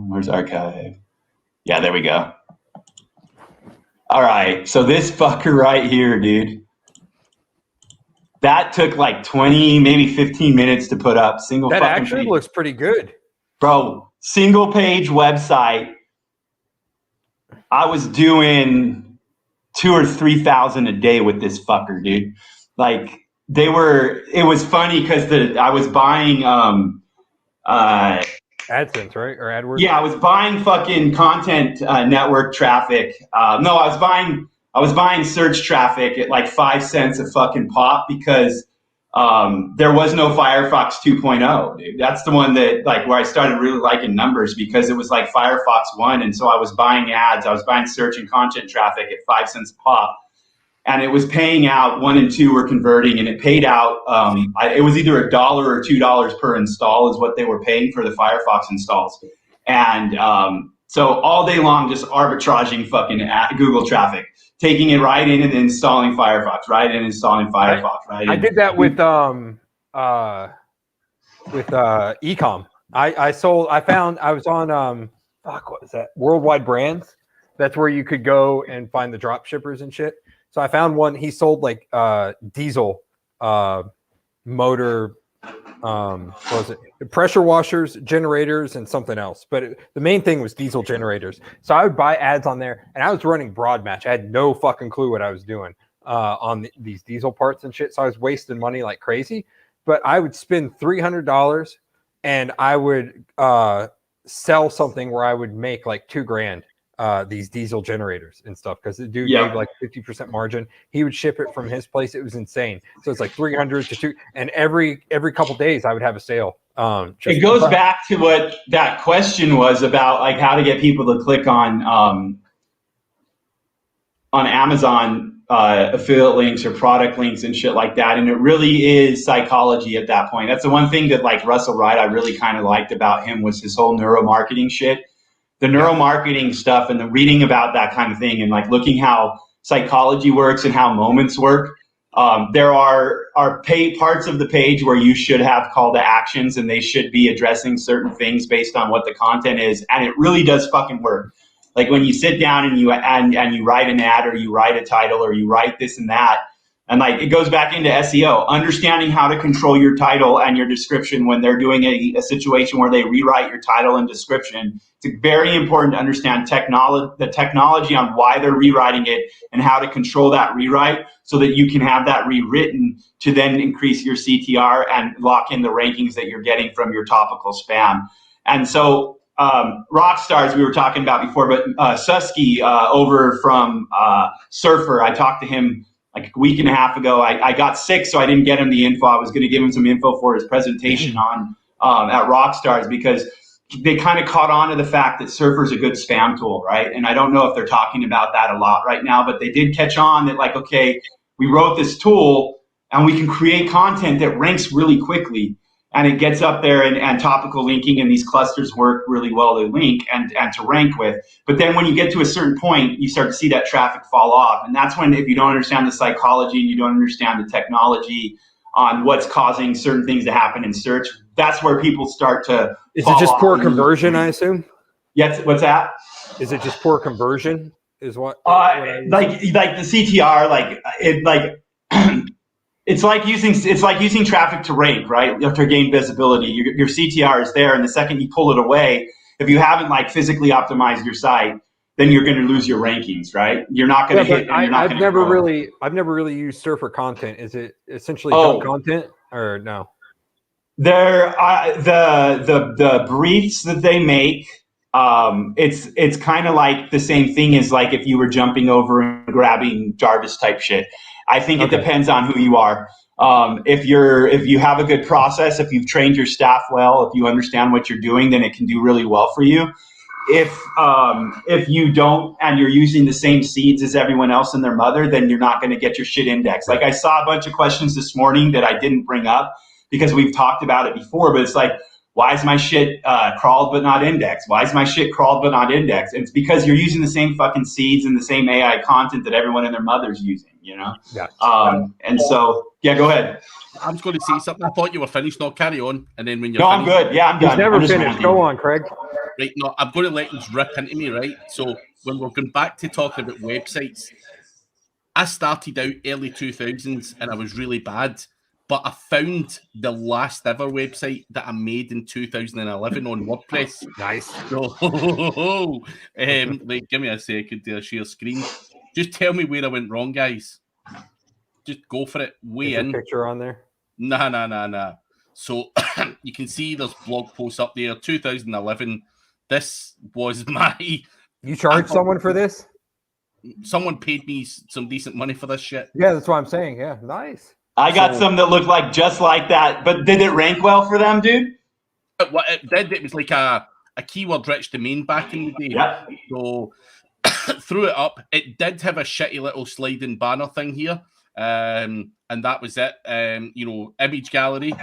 Where's archive? Yeah, there we go. All right, so this fucker right here, dude. That took like 20, maybe 15 minutes to put up. That actually looks pretty good. Bro, single page website. I was doing 2,000 or 3,000 a day with this fucker, dude. It was funny because I was buying AdSense, right? Or AdWords? Yeah, I was buying fucking content network traffic. No, I was buying I was buying search traffic at like 5 cents a fucking pop because there was no Firefox 2.0, dude. That's the one that like where I started really liking numbers because it was like Firefox 1. And so I was buying ads. I was buying search and content traffic at 5 cents a pop. And it was paying out. 1 and 2 were converting, and it paid out. It was either $1 or $2 per install is what they were paying for the Firefox installs. And so all day long, just arbitraging fucking Google traffic, taking it right in and installing Firefox, right in and installing Firefox, right in. I did that with ecom. I was on what was that? Worldwide Brands. That's where you could go and find the drop shippers and shit. So I found one. He sold like diesel motor, what was it? Pressure washers, generators, and something else. But the main thing was diesel generators. So I would buy ads on there, and I was running broad match. I had no fucking clue what I was doing on these diesel parts and shit. So I was wasting money like crazy. But I would spend $300, and I would sell something where I would make like $2,000. These diesel generators and stuff because the dude gave like 50% margin. He would ship it from his place. It was insane. So it's like 300 to 2, and every couple days I would have a sale. It goes back to what that question was about, like how to get people to click on Amazon affiliate links or product links and shit like that. And it really is psychology at that point. That's the one thing that like Russell Wright I really kind of liked about him was his whole neuromarketing shit. The neuromarketing stuff and the reading about that kind of thing and like looking how psychology works and how moments work. There are parts of the page where you should have call to actions and they should be addressing certain things based on what the content is. And it really does fucking work. Like when you sit down and you write an ad or you write a title or you write this and that. And like it goes back into SEO, understanding how to control your title and your description when they're doing a situation where they rewrite your title and description. It's very important to understand the technology on why they're rewriting it and how to control that rewrite so that you can have that rewritten to then increase your CTR and lock in the rankings that you're getting from your topical spam. And so rock stars we were talking about before, but Susky over from Surfer, I talked to him like a week and a half ago. I got sick, so I didn't get him the info. I was going to give him some info for his presentation on at Rockstars because they kind of caught on to the fact that Surfer's a good spam tool, right? And I don't know if they're talking about that a lot right now, but they did catch on that like, okay, we wrote this tool and we can create content that ranks really quickly. And it gets up there and topical linking and these clusters work really well to link and to rank with. But then when you get to a certain point, you start to see that traffic fall off. And that's when if you don't understand the psychology and you don't understand the technology on what's causing certain things to happen in search, that's where people start to Is it just poor conversion, I assume? Yes, what's that? Is it just poor conversion is what? Like the CTR, It's like using traffic to rank, right? To gain visibility. Your CTR is there, and the second you pull it away, if you haven't like physically optimized your site, then you're going to lose your rankings, right? You're not going to hit. I've never really used Surfer content. Is it essentially dumb content or no? There, the briefs that they make. It's kind of like the same thing as like if you were jumping over and grabbing Jarvis type shit. I think it depends on who you are. If you have a good process, if you've trained your staff well, if you understand what you're doing, then it can do really well for you. If you don't and you're using the same seeds as everyone else and their mother, then you're not going to get your shit indexed. Like I saw a bunch of questions this morning that I didn't bring up because we've talked about it before, but it's like, why is my shit crawled but not indexed? Why is my shit crawled but not indexed? It's because you're using the same fucking seeds and the same AI content that everyone and their mother's using, you know? Yeah. And so, yeah, go ahead. I'm just going to say something. I thought you were finished. No, carry on. And then when you're I'm good. Yeah, I'm done. He's never finished. Go on, Craig. Right, no, I'm going to let you rip into me, right? So when we're going back to talking about websites, I started out early 2000s and I was really bad. But I found the last ever website that I made in 2011 on WordPress. Nice. So, give me a second to share screen. Just tell me where I went wrong, guys. Just go for it. Is your picture on there? Nah. So you can see there's blog posts up there. 2011. This was my. You charged someone for this? someone paid me some decent money for this shit. Yeah, that's what I'm saying. Yeah, nice. I got some that looked like just like that, but did it rank well for them, dude? What it did, it was like a keyword-rich domain back in the day. Yeah. So threw it up. It did have a shitty little sliding banner thing here, and that was it. Image gallery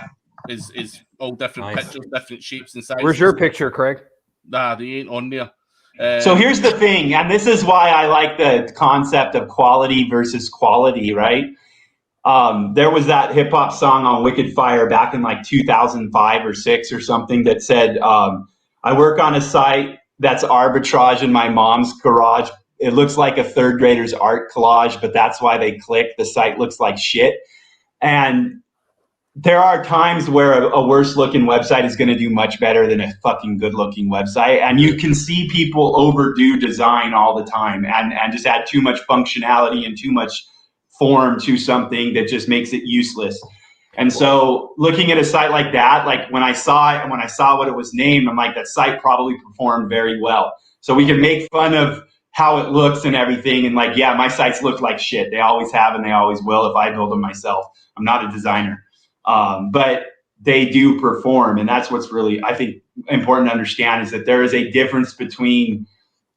is all different pictures, different shapes and sizes. Where's your picture, Craig? Nah, they ain't on there. So here's the thing, and this is why I like the concept of quality versus quality, right? There was that hip hop song on Wicked Fire back in like 2005 or 6 or something that said, I work on a site that's arbitrage in my mom's garage. It looks like a third grader's art collage, but that's why they click. The site looks like shit. And there are times where a worse looking website is going to do much better than a fucking good looking website. And you can see people overdo design all the time and just add too much functionality and too much form to something that just makes it useless. And so looking at a site like that, like when I saw it and when I saw what it was named, I'm like, that site probably performed very well. So we can make fun of how it looks and everything. And like, yeah, my sites look like shit. They always have and they always will if I build them myself. I'm not a designer. But they do perform. And that's what's really, I think, important to understand is that there is a difference between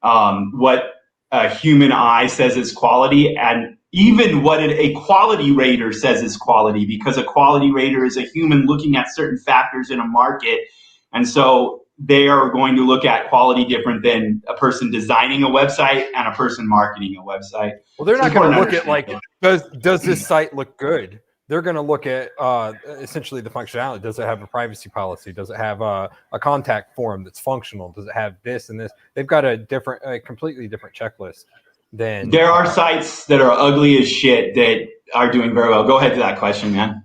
what a human eye says is quality and even what a quality rater says is quality, because a quality rater is a human looking at certain factors in a market. And so they are going to look at quality different than a person designing a website and a person marketing a website. Well, they're not going to look at like, does this site look good? They're going to look at essentially the functionality. Does it have a privacy policy? Does it have a contact form that's functional? Does it have this and this? They've got a completely different checklist. There are sites that are ugly as shit that are doing very well. Go ahead to that question, man.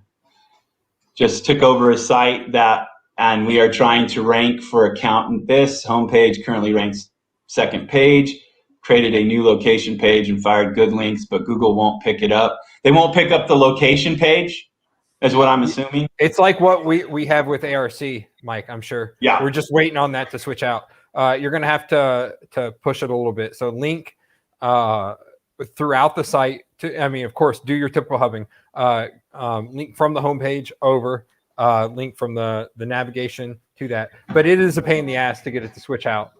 Just took over a site and we are trying to rank for accountant. This homepage currently ranks second page. Created a new location page and fired good links, but Google won't pick it up. They won't pick up the location page, is what I'm assuming. It's like what we have with ARC, Mike, I'm sure. Yeah. We're just waiting on that to switch out. You're going to have to push it a little bit. So link throughout the site of course, do your typical hubbing. Link from the homepage over, link from the navigation to that. But it is a pain in the ass to get it to switch out.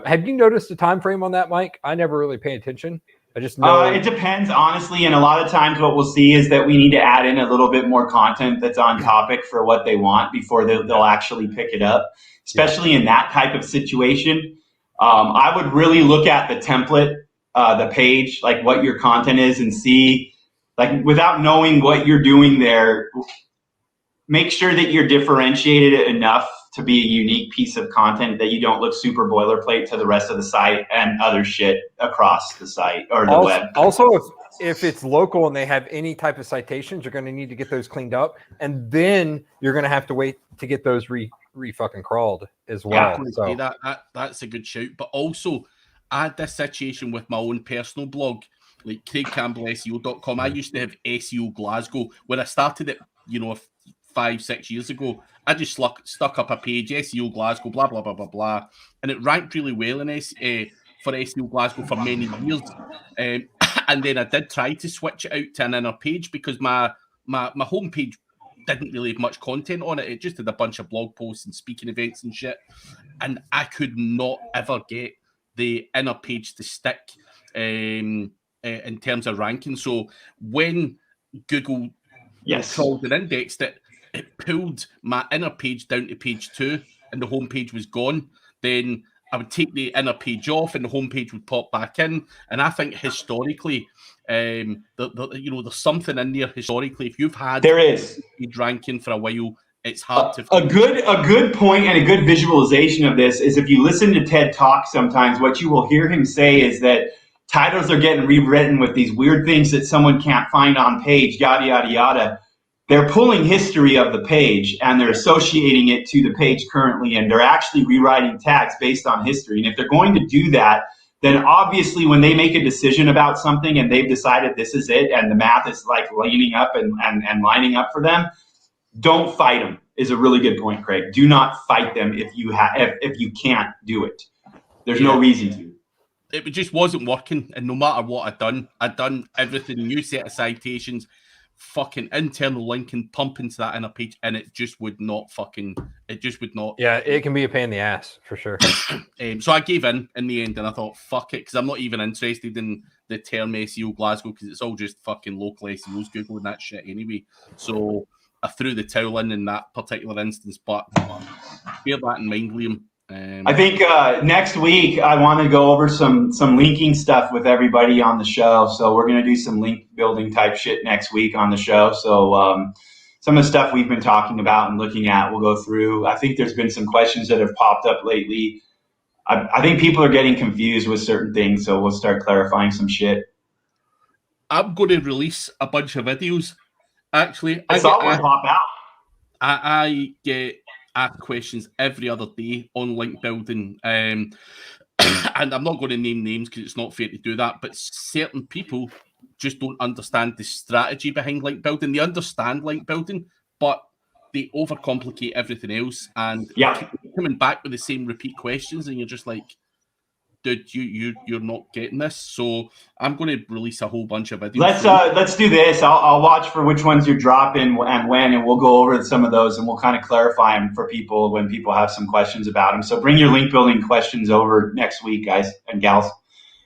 Have you noticed the time frame on that, Mike? I never really pay attention. I just know. It depends, honestly. And a lot of times what we'll see is that we need to add in a little bit more content that's on topic for what they want before they'll actually pick it up, especially in that type of situation. I would really look at the template, the page, like what your content is, and see, like, without knowing what you're doing there, make sure that you're differentiated enough to be a unique piece of content that you don't look super boilerplate to the rest of the site and other shit across the site or the web. Also, if it's local and they have any type of citations, you're going to need to get those cleaned up, and then you're going to have to wait to get those fucking crawled as well. Yeah, so that's a good shout. But also, I had this situation with my own personal blog, like CraigCampbellSEO.com. I used to have SEO Glasgow, where I started it, 5-6 years ago. I just stuck up a page, SEO Glasgow, blah, blah, blah, blah, blah. And it ranked really well for SEO Glasgow for many years. And then I did try to switch it out to an inner page because my homepage didn't really have much content on it. It just had a bunch of blog posts and speaking events and shit. And I could not ever get the inner page to stick in terms of ranking. So when Google crawled and indexed it, it pulled my inner page down to page 2 and the homepage was gone. Then I would take the inner page off and the homepage would pop back in. And I think historically, there's something in there historically. If you've had page ranking for a while, it's hard to find. A good point and a good visualization of this is if you listen to TED Talk sometimes, what you will hear him say is that titles are getting rewritten with these weird things that someone can't find on page, yada, yada, yada. They're pulling history of the page and they're associating it to the page currently, and they're actually rewriting tags based on history. And if they're going to do that, then obviously when they make a decision about something and they've decided this is it and the math is like lining up and lining up for them, don't fight them is a really good point, Craig. Do not fight them if you can't do it. There's no reason to. it just wasn't working. And no matter what I'd done everything, new set of citations, fucking internal linking, pump into that inner page, and it just would not. Yeah, it can be a pain in the ass for sure. So I gave in the end, and I thought, fuck it, because I'm not even interested in the term SEO Glasgow, because it's all just fucking local SEOs Googling that shit anyway. So I threw the towel in that particular instance, but bear that in mind, Liam. I think next week I want to go over some linking stuff with everybody on the show. So we're going to do some link building type shit next week on the show. So some of the stuff we've been talking about and looking at, we'll go through. I think there's been some questions that have popped up lately. I think people are getting confused with certain things, so we'll start clarifying some shit. I'm going to release a bunch of videos. Actually, I saw one pop out. I get asked questions every other day on link building, and I'm not going to name names because it's not fair to do that, but certain people just don't understand the strategy behind link building. They understand link building, but they overcomplicate everything else, and keep coming back with the same repeat questions, and you're just like, dude, you're not getting this. So I'm going to release a whole bunch of videos. Let's do this. I'll watch for which ones you're dropping and when, and we'll go over some of those, and we'll kind of clarify them for people when people have some questions about them. So bring your link building questions over next week, guys and gals.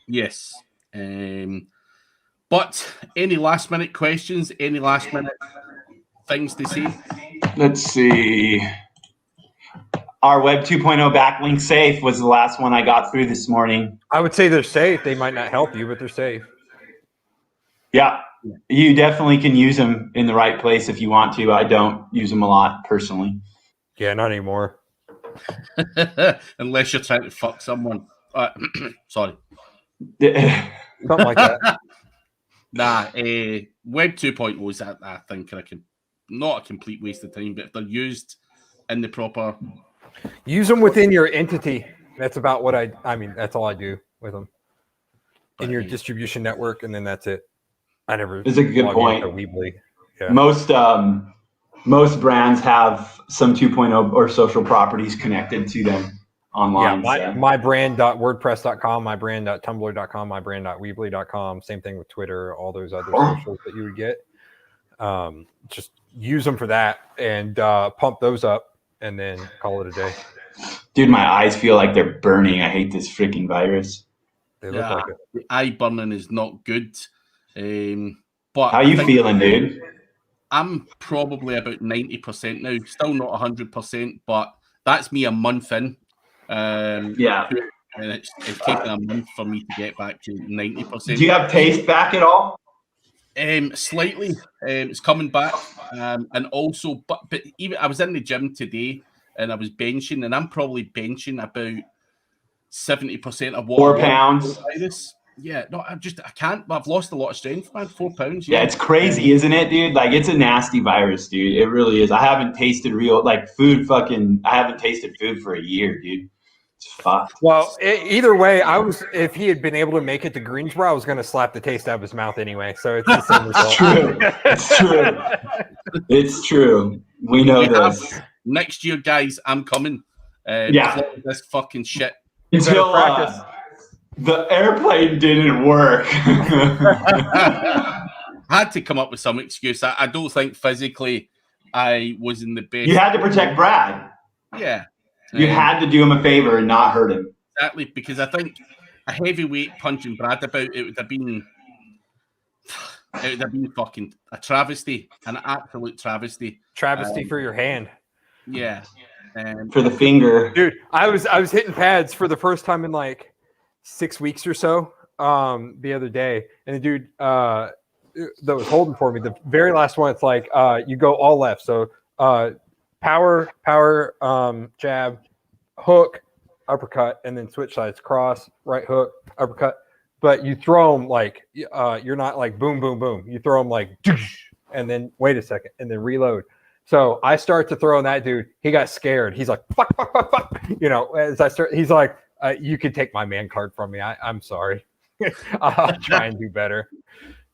Yes. But any last minute questions? Any last minute things to say? Let's see. Our Web 2.0 backlink safe was the last one I got through this morning. I would say they're safe. They might not help you, but they're safe. Yeah, you definitely can use them in the right place if you want to. I don't use them a lot personally. Yeah, not anymore. Unless you're trying to fuck someone. Sorry. Something like that. Nah, Web 2.0 is, I think, not a complete waste of time, but if they're used in the proper... Use them within your entity. That's about what I mean, that's all I do with them. In your distribution network, and then that's it. I never... It's a good point. Yeah. Most brands have some 2.0 or social properties connected to them online. Yeah, mybrand.wordpress.com, mybrand.tumblr.com, mybrand.weebly.com. Same thing with Twitter, all those other socials that you would get. Just use them for that and pump those up and then call it a day. Dude, my eyes feel like they're burning. I hate this freaking virus. They look like it. The eye burning is not good. But how you feeling, dude? I'm probably about 90% now. Still not 100%, but that's me a month in. And it's taken a month for me to get back to 90%. Do you have taste back at all? Slightly. It's coming back. And also, but even I was in the gym today and I was benching, and I'm probably benching about 70% of what 4 pounds. Yeah, no, I can't. I've lost a lot of strength, man. 4 pounds. Yeah, it's crazy, isn't it, dude? Like, it's a nasty virus, dude. It really is. I haven't tasted I haven't tasted food for a year, dude. It's fucked. Well, either way, if he had been able to make it to Greensboro, I was going to slap the taste out of his mouth anyway. So it's the same result. It's true. It's true. We know this. Next year, guys, I'm coming. This fucking shit. Until the airplane didn't work. I had to come up with some excuse. I don't think physically I was in the best. You had to protect Brad. Yeah. You had to do him a favor and not hurt him. Exactly, because I think a heavyweight punching Brad about, it would have been fucking a travesty, an absolute travesty. Travesty for your hand. Yeah. For the finger. Dude, I was hitting pads for the first time in like 6 weeks or so the other day, and the dude that was holding for me, the very last one, it's like you go all left, so power, jab, hook, uppercut, and then switch sides, cross, right hook, uppercut. But you throw them like you're not like boom, boom, boom. You throw them like, and then wait a second, and then reload. So I start to throw on that dude. He got scared. He's like, fuck, fuck, fuck, fuck. You know, as I start, he's like, you can take my man card from me. I'm sorry. I'll try and do better.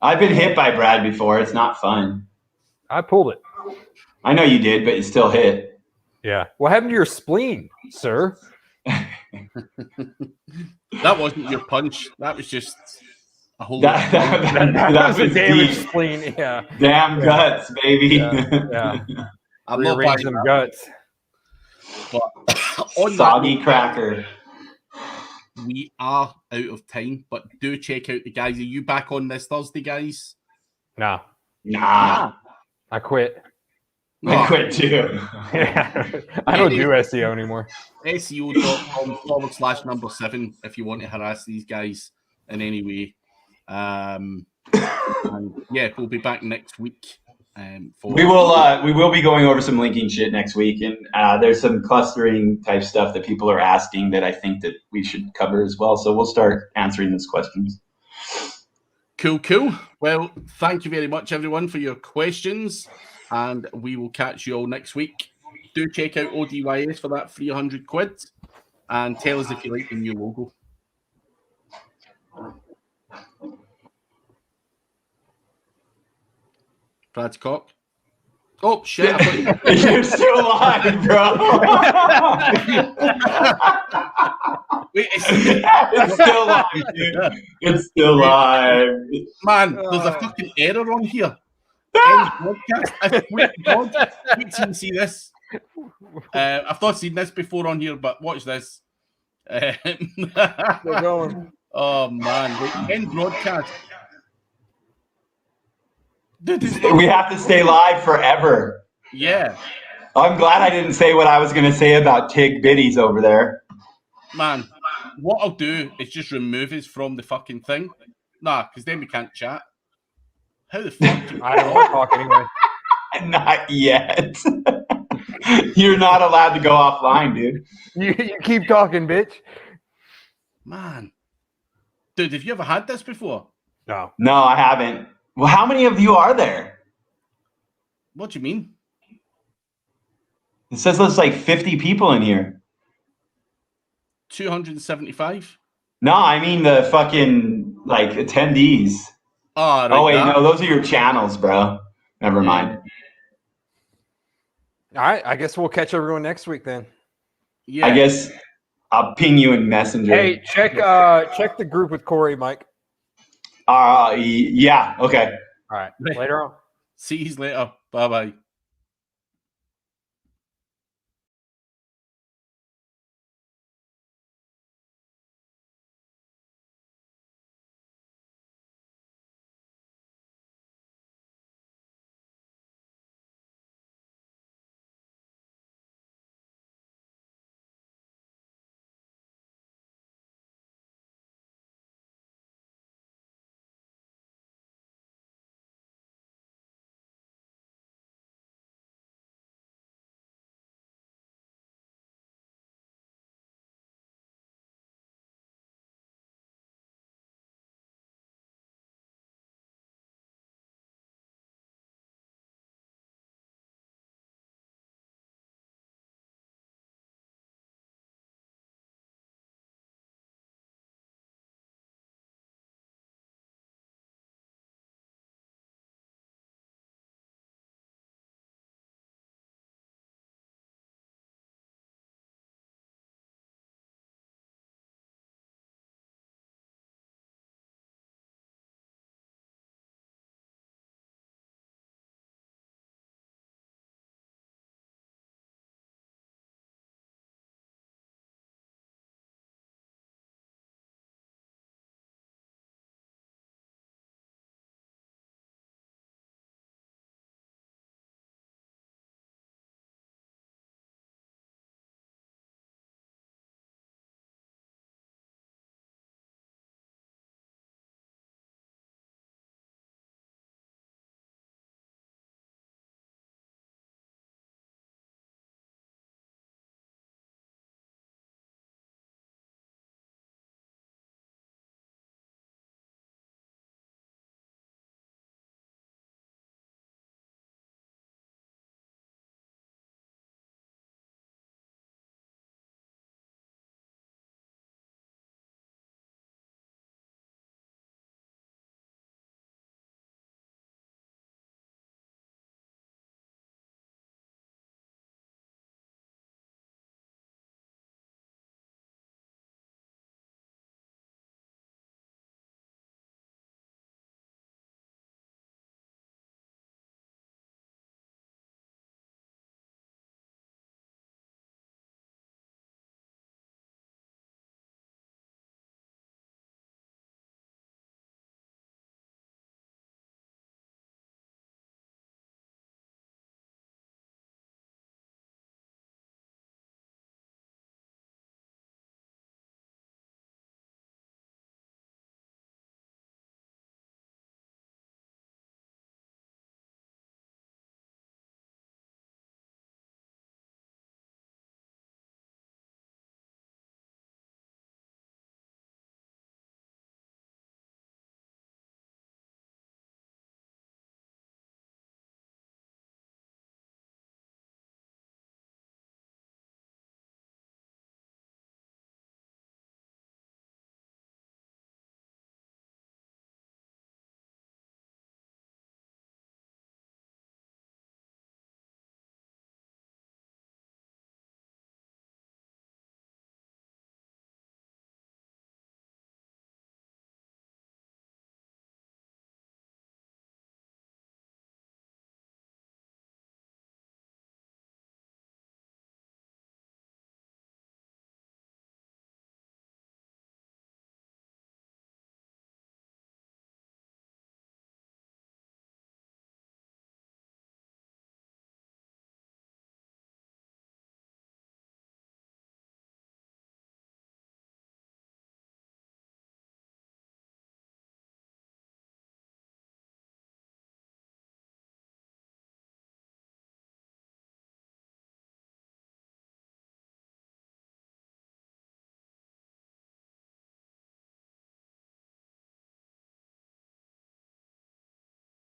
I've been hit by Brad before. It's not fun. I pulled it. I know you did, but you still hit. Yeah. What happened to your spleen, sir? That wasn't your punch. That was just a whole. That was a was damaged deep. spleen. Yeah. Damn guts, baby. Yeah. I'm not Rearrange buying them that, guts. but on that Soggy note, cracker. we are out of time. But do check out the guys. Are you back on this Thursday, guys? No, Nah. I quit. I quit too. Yeah. I don't do SEO anymore. SEO.com/7 if you want to harass these guys in any way. And yeah, we'll be back next week. We will be going over some linking shit next week, and there's some clustering type stuff that people are asking that I think that we should cover as well. So we'll start answering those questions. Cool. Well, thank you very much, everyone, for your questions, and we will catch you all next week. Do check out ODYS for that 300 quid, and tell us if you like the new logo. Brad's cock. Oh, shit. You're still alive, bro. Wait, it's still live, dude. It's still live. Man, there's a fucking error on here. End broadcast. Wait till you see this. I've not seen this before on here, but watch this. They're going. Oh, man. Wait, end broadcast. Dude, we have to stay live forever. Yeah. I'm glad I didn't say what I was going to say about Tig Biddies over there. Man, what I'll do is just remove us from the fucking thing. Nah, because then we can't chat. How the fuck do you I don't want to talk anyway. Not yet. You're not allowed to go offline, dude. You keep talking, bitch. Man. Dude, have you ever had this before? No. No, I haven't. Well, how many of you are there? What do you mean? It says there's like 50 people in here. 275? No, I mean the fucking like attendees. Oh, right, wait, no, those are your channels, bro. Never mind. All right, I guess we'll catch everyone next week then. Yeah. I guess I'll ping you in Messenger. Hey, check the group with Corey, Mike. Yeah, okay. All right, later on. See you later. Bye-bye.